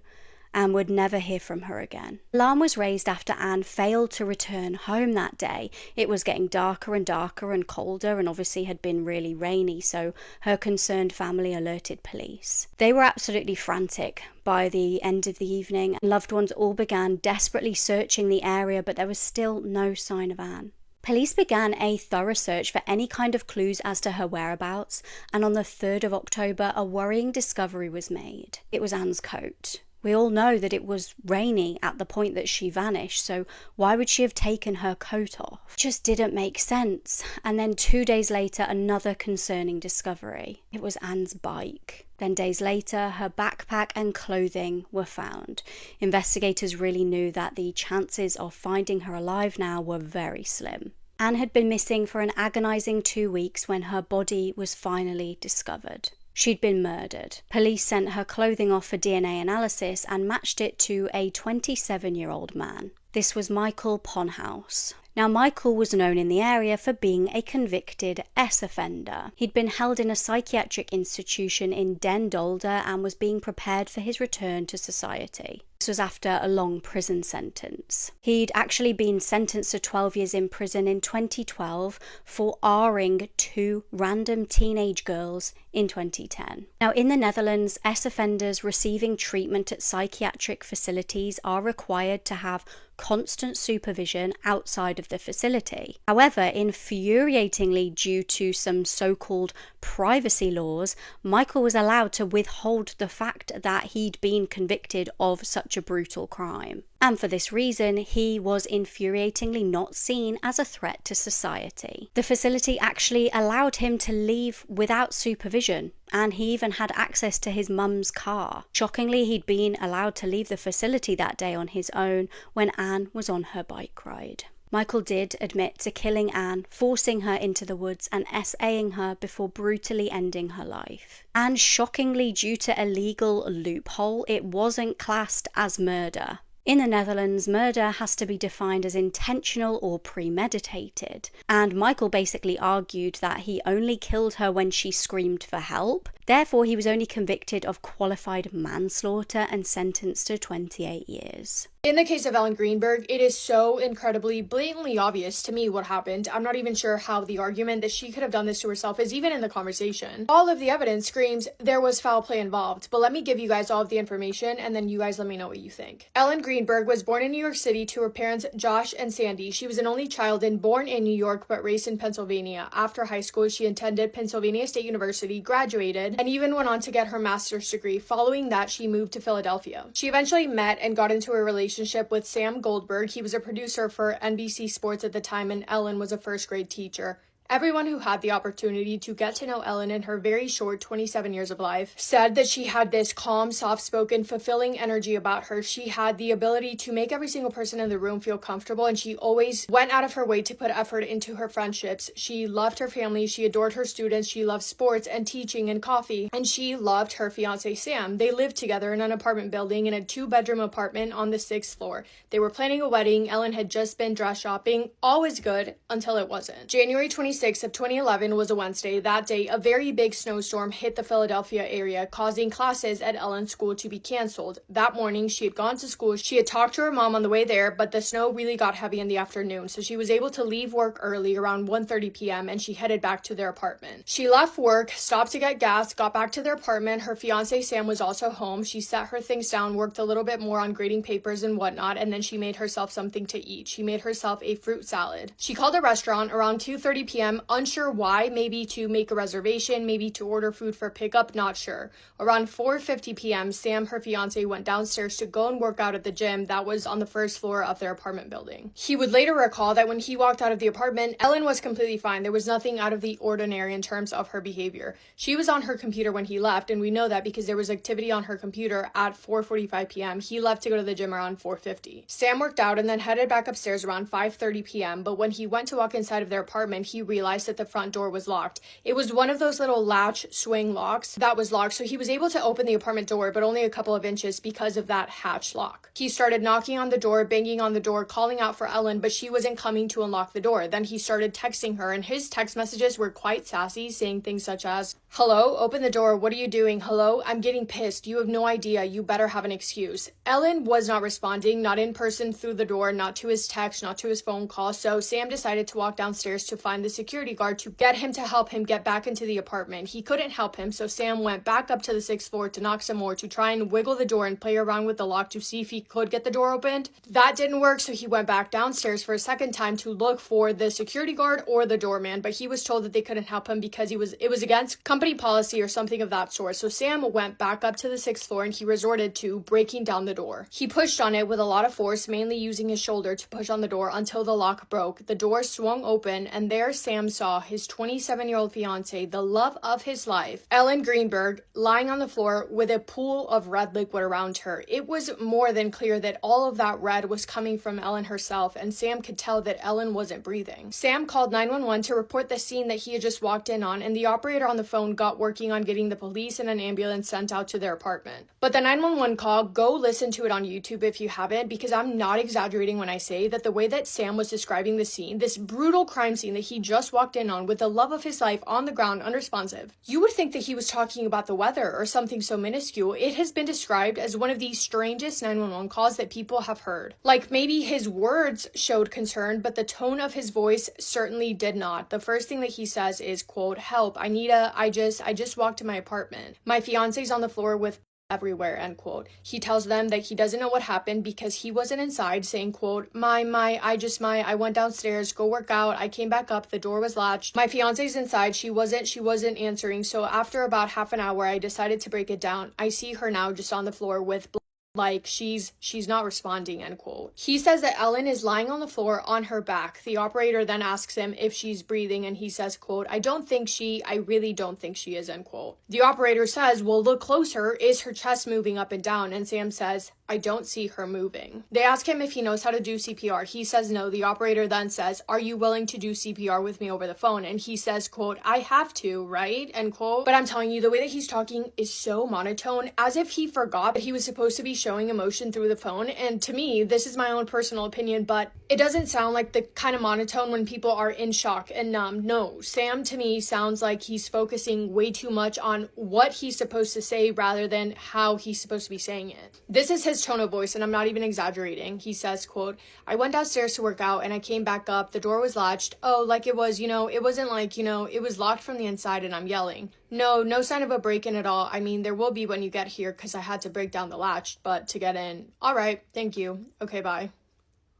and would never hear from her again. Alarm was raised after Anne failed to return home that day. It was getting darker and darker and colder, and obviously had been really rainy, so her concerned family alerted police. They were absolutely frantic by the end of the evening. Loved ones all began desperately searching the area, but there was still no sign of Anne. Police began a thorough search for any kind of clues as to her whereabouts, and on the 3rd of October, a worrying discovery was made. It was Anne's coat. We all know that it was rainy at the point that she vanished, so why would she have taken her coat off? It just didn't make sense. And then 2 days later, another concerning discovery. It was Anne's bike. Then days later, her backpack and clothing were found. Investigators really knew that the chances of finding her alive now were very slim. Anne had been missing for an agonizing 2 weeks when her body was finally discovered. She'd been murdered. Police sent her clothing off for DNA analysis and matched it to a 27-year-old man. This was Michael Ponhouse. Now, Michael was known in the area for being a convicted S-offender. He'd been held in a psychiatric institution in Den Dolder and was being prepared for his return to society. This was after a long prison sentence. He'd actually been sentenced to 12 years in prison in 2012 for R-ing 2 random teenage girls in 2010. Now, in the Netherlands, S-offenders receiving treatment at psychiatric facilities are required to have constant supervision outside of the facility. However, infuriatingly, due to some so-called privacy laws, Michael was allowed to withhold the fact that he'd been convicted of such a brutal crime. And for this reason, he was infuriatingly not seen as a threat to society. The facility actually allowed him to leave without supervision, and he even had access to his mum's car. Shockingly, he'd been allowed to leave the facility that day on his own when Anne was on her bike ride. Michael did admit to killing Anne, forcing her into the woods and SAing her before brutally ending her life. And shockingly, due to a legal loophole, it wasn't classed as murder. In the Netherlands, murder has to be defined as intentional or premeditated, and Michael basically argued that he only killed her when she screamed for help. Therefore, he was only convicted of qualified manslaughter and sentenced to 28 years. In the case of Ellen Greenberg, it is so incredibly blatantly obvious to me what happened. I'm not even sure how the argument that she could have done this to herself is even in the conversation. All of the evidence screams there was foul play involved, but let me give you guys all of the information and then you guys let me know what you think. Ellen Greenberg was born in New York City to her parents Josh and Sandy. She was an only child and born in New York but raised in Pennsylvania. After high school, she attended Pennsylvania State University, graduated, and even went on to get her master's degree. Following that, she moved to Philadelphia. She eventually met and got into a relationship with Sam Goldberg. He was a producer for NBC Sports at the time, and Ellen was a first grade teacher. Everyone who had the opportunity to get to know Ellen in her very short 27 years of life said that she had this calm, soft-spoken, fulfilling energy about her. She had the ability to make every single person in the room feel comfortable, and she always went out of her way to put effort into her friendships. She loved her family, she adored her students, she loved sports and teaching and coffee, and she loved her fiance Sam. They lived together in an apartment building in a 2-bedroom apartment on the 6th floor. They were planning a wedding. Ellen had just been dress shopping. All was good until it wasn't. January 26th of 2011 was a Wednesday. That day, a very big snowstorm hit the Philadelphia area, causing classes at Ellen's school to be canceled. That morning, she had gone to school. She had talked to her mom on the way there, but the snow really got heavy in the afternoon, so she was able to leave work early around 1:30 p.m. and she headed back to their apartment. She left work, stopped to get gas, got back to their apartment. Her fiance Sam was also home. She set her things down, worked a little bit more on grading papers and whatnot, and then she made herself something to eat. She made herself a fruit salad. She called a restaurant around 2:30 p.m., unsure why, maybe to make a reservation, maybe to order food for pickup, not sure. Around 4:50 p.m., Sam, her fiance, went downstairs to go and work out at the gym that was on the 1st floor of their apartment building. He would later recall that when he walked out of the apartment, Ellen was completely fine. There was nothing out of the ordinary in terms of her behavior. She was on her computer when he left, and we know that because there was activity on her computer at 4:45 p.m. He left to go to the gym around 4:50. Sam worked out and then headed back upstairs around 5:30 p.m., but when he went to walk inside of their apartment, he realized that the front door was locked. It was one of those little latch swing locks that was locked, so he was able to open the apartment door, but only a couple of inches because of that hatch lock. He started knocking on the door, banging on the door, calling out for Ellen, but she wasn't coming to unlock the door. Then he started texting her, and his text messages were quite sassy, saying things such as, "Hello, open the door. What are you doing? Hello, I'm getting pissed. You have no idea. You better have an excuse." Ellen was not responding, not in person through the door, not to his text, not to his phone call, so Sam decided to walk downstairs to find the security guard to get him to help him get back into the apartment. He couldn't help him, so Sam went back up to the 6th floor to knock some more, to try and wiggle the door and play around with the lock to see if he could get the door opened. That didn't work, so he went back downstairs for a second time to look for the security guard or the doorman, but he was told that they couldn't help him because it was against company policy or something of that sort. So Sam went back up to the 6th floor and he resorted to breaking down the door. He pushed on it with a lot of force, mainly using his shoulder to push on the door until the lock broke. The door swung open, and there Sam saw his 27-year-old fiance, the love of his life, Ellen Greenberg, lying on the floor with a pool of red liquid around her. It was more than clear that all of that red was coming from Ellen herself, and Sam could tell that Ellen wasn't breathing. Sam called 911 to report the scene that he had just walked in on, and the operator on the phone got working on getting the police and an ambulance sent out to their apartment. But the 911 call, go listen to it on YouTube if you haven't, because I'm not exaggerating when I say that the way that Sam was describing the scene, this brutal crime scene that he just walked in on with the love of his life on the ground, unresponsive, you would think that he was talking about the weather or something so minuscule. It has been described as one of the strangest 911 calls that people have heard. Like, maybe his words showed concern, but the tone of his voice certainly did not. The first thing that he says is, quote, "Help, I just walked to my apartment. My fiance's on the floor with everywhere," end quote. He tells them that he doesn't know what happened because he wasn't inside, saying, quote, I went downstairs, go work out, I came back up, the door was latched. My fiance's inside, she wasn't answering, so after about half an hour, I decided to break it down. I see her now just on the floor with like she's not responding, end quote. He says that Ellen is lying on the floor on her back. The operator then asks him if she's breathing, and he says, quote, I really don't think she is, end quote. The operator says, well, look closer. Is her chest moving up and down? And Sam says, I don't see her moving. They ask him if he knows how to do CPR. He says no. The operator then says, are you willing to do CPR with me over the phone? And he says, quote, I have to, right? End quote. But I'm telling you, the way that he's talking is so monotone, as if he forgot that he was supposed to be showing emotion through the phone. And to me, this is my own personal opinion, but it doesn't sound like the kind of monotone when people are in shock and numb. No, Sam to me sounds like he's focusing way too much on what he's supposed to say rather than how he's supposed to be saying it. This is his tone of voice, and I'm not even exaggerating. He says, quote, I went downstairs to work out and I came back up. The door was latched. Oh, like it was, it wasn't like, it was locked from the inside and I'm yelling. No sign of a break-in at all. I mean, there will be when you get here because I had to break down the latch, but to get in. All right, thank you. Okay, bye.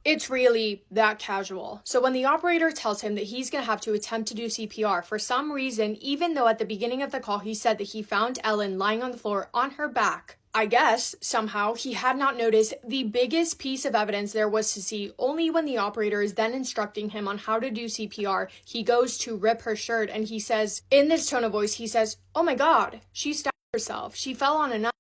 It's really that casual. So when the operator tells him that he's going to have to attempt to do CPR, for some reason, even though at the beginning of the call he said that he found Ellen lying on the floor on her back, I guess, somehow, he had not noticed the biggest piece of evidence there was to see. Only when the operator is then instructing him on how to do CPR, he goes to rip her shirt and he says, in this tone of voice, he says, "Oh my God, she stabbed herself. She fell on a knife.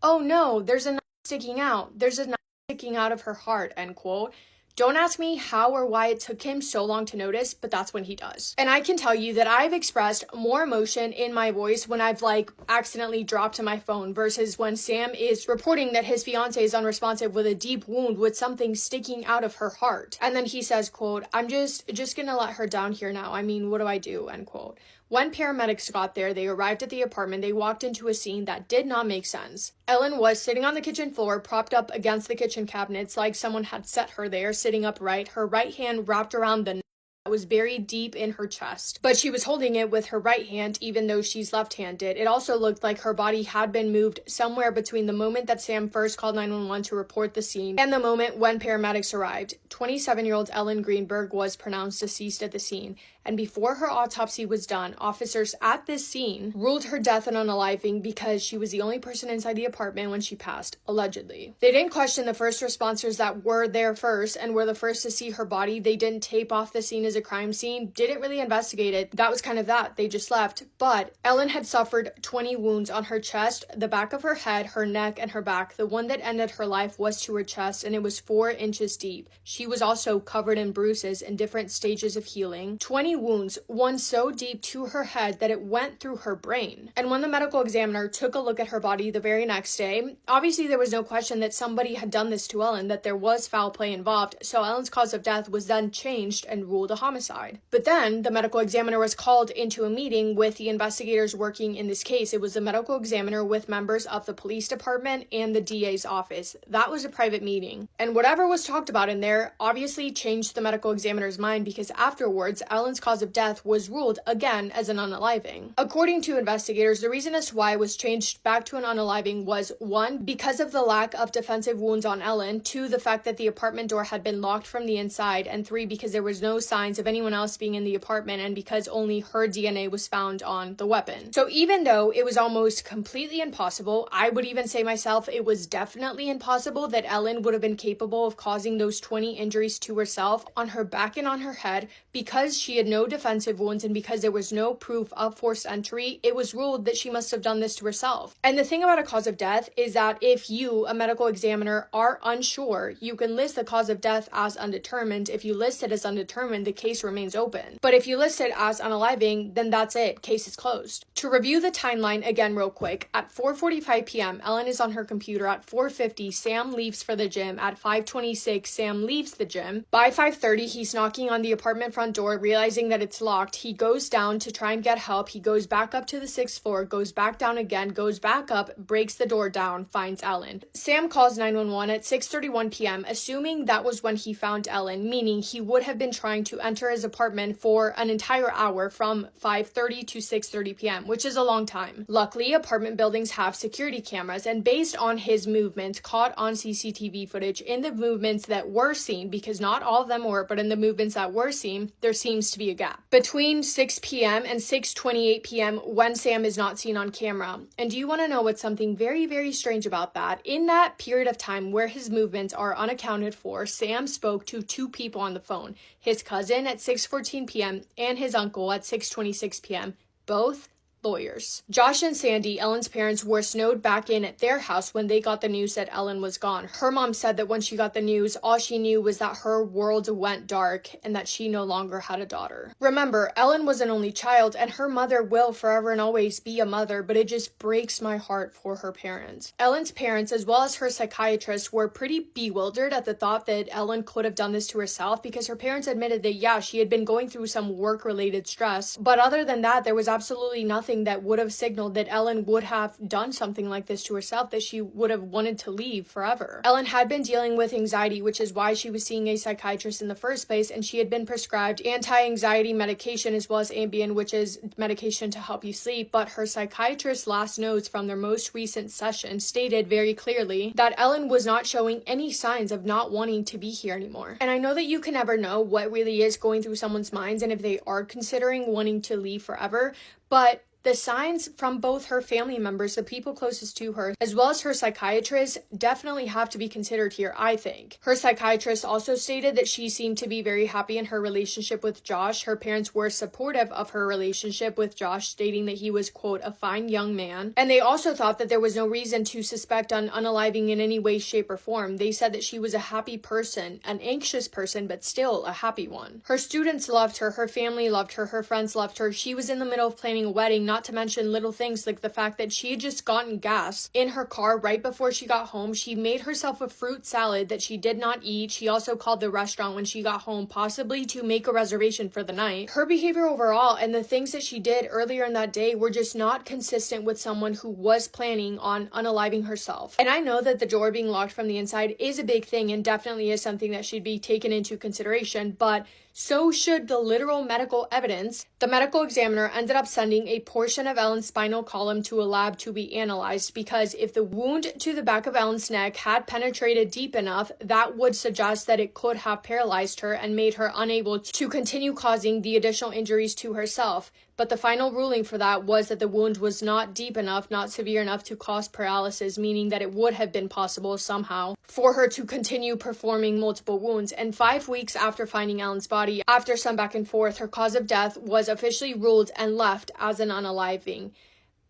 Oh no, there's a knife sticking out. There's a knife sticking out of her heart," end quote. Don't ask me how or why it took him so long to notice, but that's when he does. And I can tell you that I've expressed more emotion in my voice when I've accidentally dropped to my phone versus when Sam is reporting that his fiance is unresponsive with a deep wound with something sticking out of her heart. And then he says, quote, "I'm just gonna let her down here now. I mean, what do I do?" End quote. When paramedics got there, they arrived at the apartment. They walked into a scene that did not make sense. Ellen was sitting on the kitchen floor, propped up against the kitchen cabinets like someone had set her there, sitting upright, her right hand wrapped around the that was buried deep in her chest. But she was holding it with her right hand, even though she's left-handed. It also looked like her body had been moved somewhere between the moment that Sam first called 911 to report the scene and the moment when paramedics arrived. 27-year-old Ellen Greenberg was pronounced deceased at the scene. And before her autopsy was done, officers at this scene ruled her death an unaliving because she was the only person inside the apartment when she passed, allegedly. They didn't question the first responders that were there first and were the first to see her body. They didn't tape off the scene as a crime scene, didn't really investigate it. That was kind of that. They just left. But Ellen had suffered 20 wounds on her chest, the back of her head, her neck, and her back. The one that ended her life was to her chest, and it was 4 inches deep. She was also covered in bruises in different stages of healing. 20 wounds, one so deep to her head that it went through her brain. And when the medical examiner took a look at her body the very next day, obviously there was no question that somebody had done this to Ellen, that there was foul play involved, so Ellen's cause of death was then changed and ruled a homicide. But then the medical examiner was called into a meeting with the investigators working in this case. It was the medical examiner with members of the police department and the DA's office. That was a private meeting. And whatever was talked about in there obviously changed the medical examiner's mind because afterwards, Ellen's cause of death was ruled again as an unaliving. According to investigators, the reason as to why it was changed back to an unaliving was 1, because of the lack of defensive wounds on Ellen, 2, the fact that the apartment door had been locked from the inside, and 3, because there was no signs of anyone else being in the apartment and because only her DNA was found on the weapon. So even though it was almost completely impossible, I would even say myself it was definitely impossible that Ellen would have been capable of causing those 20 injuries to herself on her back and on her head because she had no defensive wounds and because there was no proof of forced entry, it was ruled that she must have done this to herself. And the thing about a cause of death is that if you, a medical examiner, are unsure, you can list the cause of death as undetermined. If you list it as undetermined, the case remains open. But if you list it as unaliving, then that's it. Case is closed. To review the timeline again real quick, at 4:45 p.m., Ellen is on her computer. At 4:50, Sam leaves for the gym. At 5:26, Sam leaves the gym. By 5:30, he's knocking on the apartment front door, realizing that it's locked. He goes down to try and get help. He goes back up to the 6th floor, goes back down again, goes back up, breaks the door down, finds Ellen. Sam calls 911 at 6:31 p.m., assuming that was when he found Ellen, meaning he would have been trying to enter his apartment for an entire hour from 5:30 to 6:30 p.m., which is a long time. Luckily, apartment buildings have security cameras, and based on his movements caught on CCTV footage, in the movements that were seen, because not all of them were, but in the movements that were seen, there seems to be a gap between 6 p.m. and 6:28 p.m. when Sam is not seen on camera. And do you want to know what's something very, very strange about that? In that period of time where his movements are unaccounted for, Sam spoke to 2 people on the phone, his cousin at 6:14 p.m. and his uncle at 6:26 p.m., both lawyers. Josh and Sandy, Ellen's parents, were snowed back in at their house when they got the news that Ellen was gone. Her mom said that when she got the news, all she knew was that her world went dark and that she no longer had a daughter. Remember, Ellen was an only child and her mother will forever and always be a mother, but it just breaks my heart for her parents. Ellen's parents, as well as her psychiatrist, were pretty bewildered at the thought that Ellen could have done this to herself because her parents admitted that, yeah, she had been going through some work-related stress, but other than that, there was absolutely nothing that would have signaled that Ellen would have done something like this to herself, that she would have wanted to leave forever. Ellen had been dealing with anxiety, which is why she was seeing a psychiatrist in the first place, and she had been prescribed anti-anxiety medication as well as Ambien, which is medication to help you sleep, but her psychiatrist's last notes from their most recent session stated very clearly that Ellen was not showing any signs of not wanting to be here anymore. And I know that you can never know what really is going through someone's minds and if they are considering wanting to leave forever, But the signs from both her family members, the people closest to her, as well as her psychiatrist, definitely have to be considered here, I think. Her psychiatrist also stated that she seemed to be very happy in her relationship with Josh. Her parents were supportive of her relationship with Josh, stating that he was, quote, a fine young man. And they also thought that there was no reason to suspect unaliving in any way, shape, or form. They said that she was a happy person, an anxious person, but still a happy one. Her students loved her, her family loved her, her friends loved her. She was in the middle of planning a wedding, not to mention little things like the fact that she had just gotten gas in her car right before she got home. She made herself a fruit salad that she did not eat. She also called the restaurant when she got home, possibly to make a reservation for the night. Her behavior overall and the things that she did earlier in that day were just not consistent with someone who was planning on unaliving herself. And I know that the door being locked from the inside is a big thing and definitely is something that should be taken into consideration, but so should the literal medical evidence. The medical examiner ended up sending a portion of Ellen's spinal column to a lab to be analyzed, because if the wound to the back of Ellen's neck had penetrated deep enough, that would suggest that it could have paralyzed her and made her unable to continue causing the additional injuries to herself. But the final ruling for that was that the wound was not deep enough, not severe enough to cause paralysis, meaning that it would have been possible somehow for her to continue performing multiple wounds. And 5 weeks after finding Ellen's body, after some back and forth, her cause of death was officially ruled and left as an unaliving.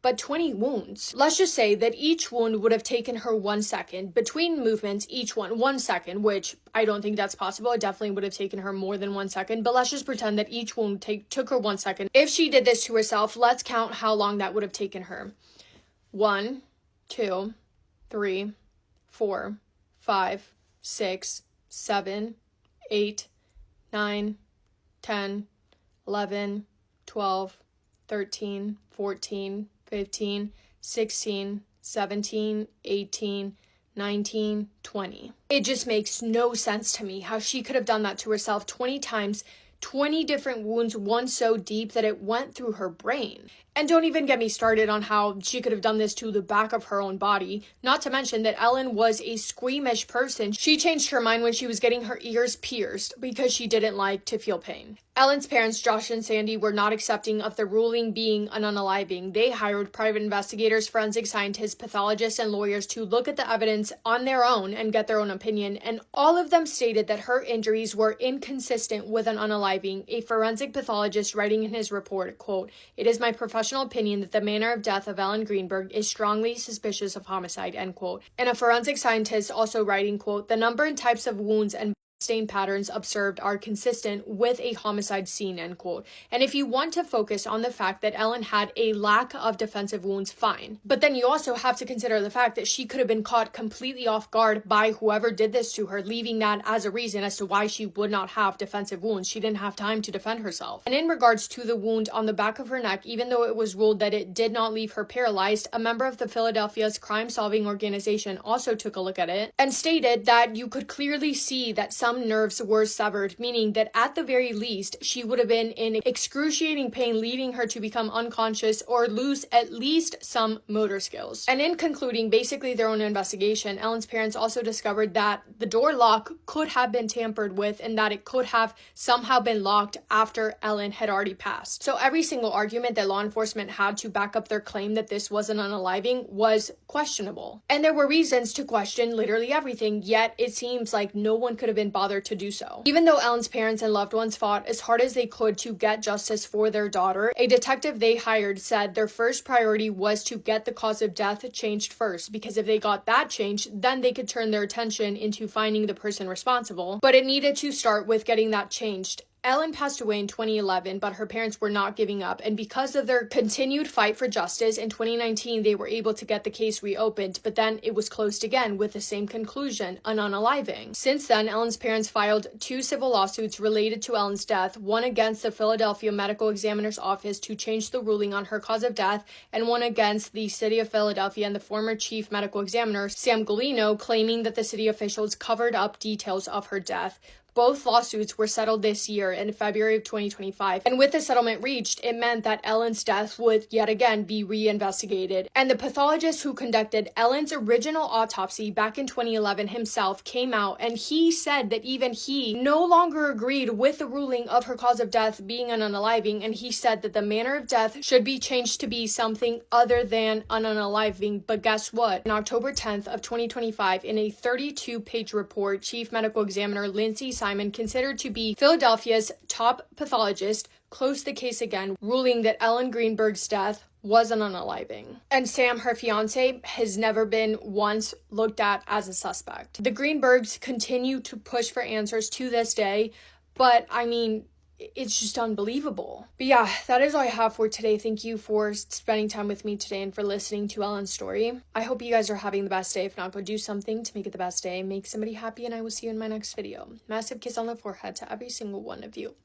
But 20 wounds. Let's just say that each wound would have taken her 1 second. Between movements, each one, 1 second, which I don't think that's possible. It definitely would have taken her more than 1 second. But let's just pretend that each wound took her 1 second. If she did this to herself, let's count how long that would have taken her. 1, 2, 3, 4, 5, 6, 7, 8, 9, 10, 11, 12, 13, 14, 15, 16, 17, 18, 19, 20. It just makes no sense to me how she could have done that to herself 20 times, 20 different wounds, one so deep that it went through her brain. And don't even get me started on how she could have done this to the back of her own body. Not to mention that Ellen was a squeamish person. She changed her mind when she was getting her ears pierced because she didn't like to feel pain. Ellen's parents, Josh and Sandy, were not accepting of the ruling being an unaliving. They hired private investigators, forensic scientists, pathologists, and lawyers to look at the evidence on their own and get their own opinion, and all of them stated that her injuries were inconsistent with an unaliving. A forensic pathologist writing in his report, quote, "It is my professional opinion that the manner of death of Ellen Greenberg is strongly suspicious of homicide," end quote. And a forensic scientist also writing, quote, "The number and types of wounds and stain patterns observed are consistent with a homicide scene," end quote. And if you want to focus on the fact that Ellen had a lack of defensive wounds, fine. But then you also have to consider the fact that she could have been caught completely off guard by whoever did this to her, leaving that as a reason as to why she would not have defensive wounds. She didn't have time to defend herself. And in regards to the wound on the back of her neck, even though it was ruled that it did not leave her paralyzed, a member of the Philadelphia's crime-solving organization also took a look at it and stated that you could clearly see that some nerves were severed, meaning that at the very least, she would have been in excruciating pain, leading her to become unconscious or lose at least some motor skills. And in concluding basically their own investigation, Ellen's parents also discovered that the door lock could have been tampered with and that it could have somehow been locked after Ellen had already passed. So every single argument that law enforcement had to back up their claim that this was an unaliving was questionable. And there were reasons to question literally everything, yet it seems like no one could have been bothered to do so. Even though Ellen's parents and loved ones fought as hard as they could to get justice for their daughter, a detective they hired said their first priority was to get the cause of death changed first, because if they got that changed, then they could turn their attention into finding the person responsible. But it needed to start with getting that changed. Ellen passed away in 2011, but her parents were not giving up, and because of their continued fight for justice, in 2019 they were able to get the case reopened, but then it was closed again with the same conclusion, an unaliving. Since then, Ellen's parents filed 2 civil lawsuits related to Ellen's death, one against the Philadelphia Medical Examiner's Office to change the ruling on her cause of death, and one against the City of Philadelphia and the former Chief Medical Examiner, Sam Golino, claiming that the city officials covered up details of her death. Both lawsuits were settled this year in February of 2025, and with the settlement reached, it meant that Ellen's death would yet again be reinvestigated. And the pathologist who conducted Ellen's original autopsy back in 2011 himself came out, and he said that even he no longer agreed with the ruling of her cause of death being an unaliving, and he said that the manner of death should be changed to be something other than an unaliving. But guess what? On October 10th of 2025, in a 32-page report, Chief Medical Examiner Lindsay Simon, considered to be Philadelphia's top pathologist, closed the case again, ruling that Ellen Greenberg's death was an unaliving. And Sam, her fiance, has never been once looked at as a suspect. The Greenbergs continue to push for answers to this day, but I mean, it's just unbelievable. But yeah, that is all I have for today. Thank you for spending time with me today and for listening to Ellen's story. I hope you guys are having the best day. If not, go do something to make it the best day. Make somebody happy, and I will see you in my next video. Massive kiss on the forehead to every single one of you.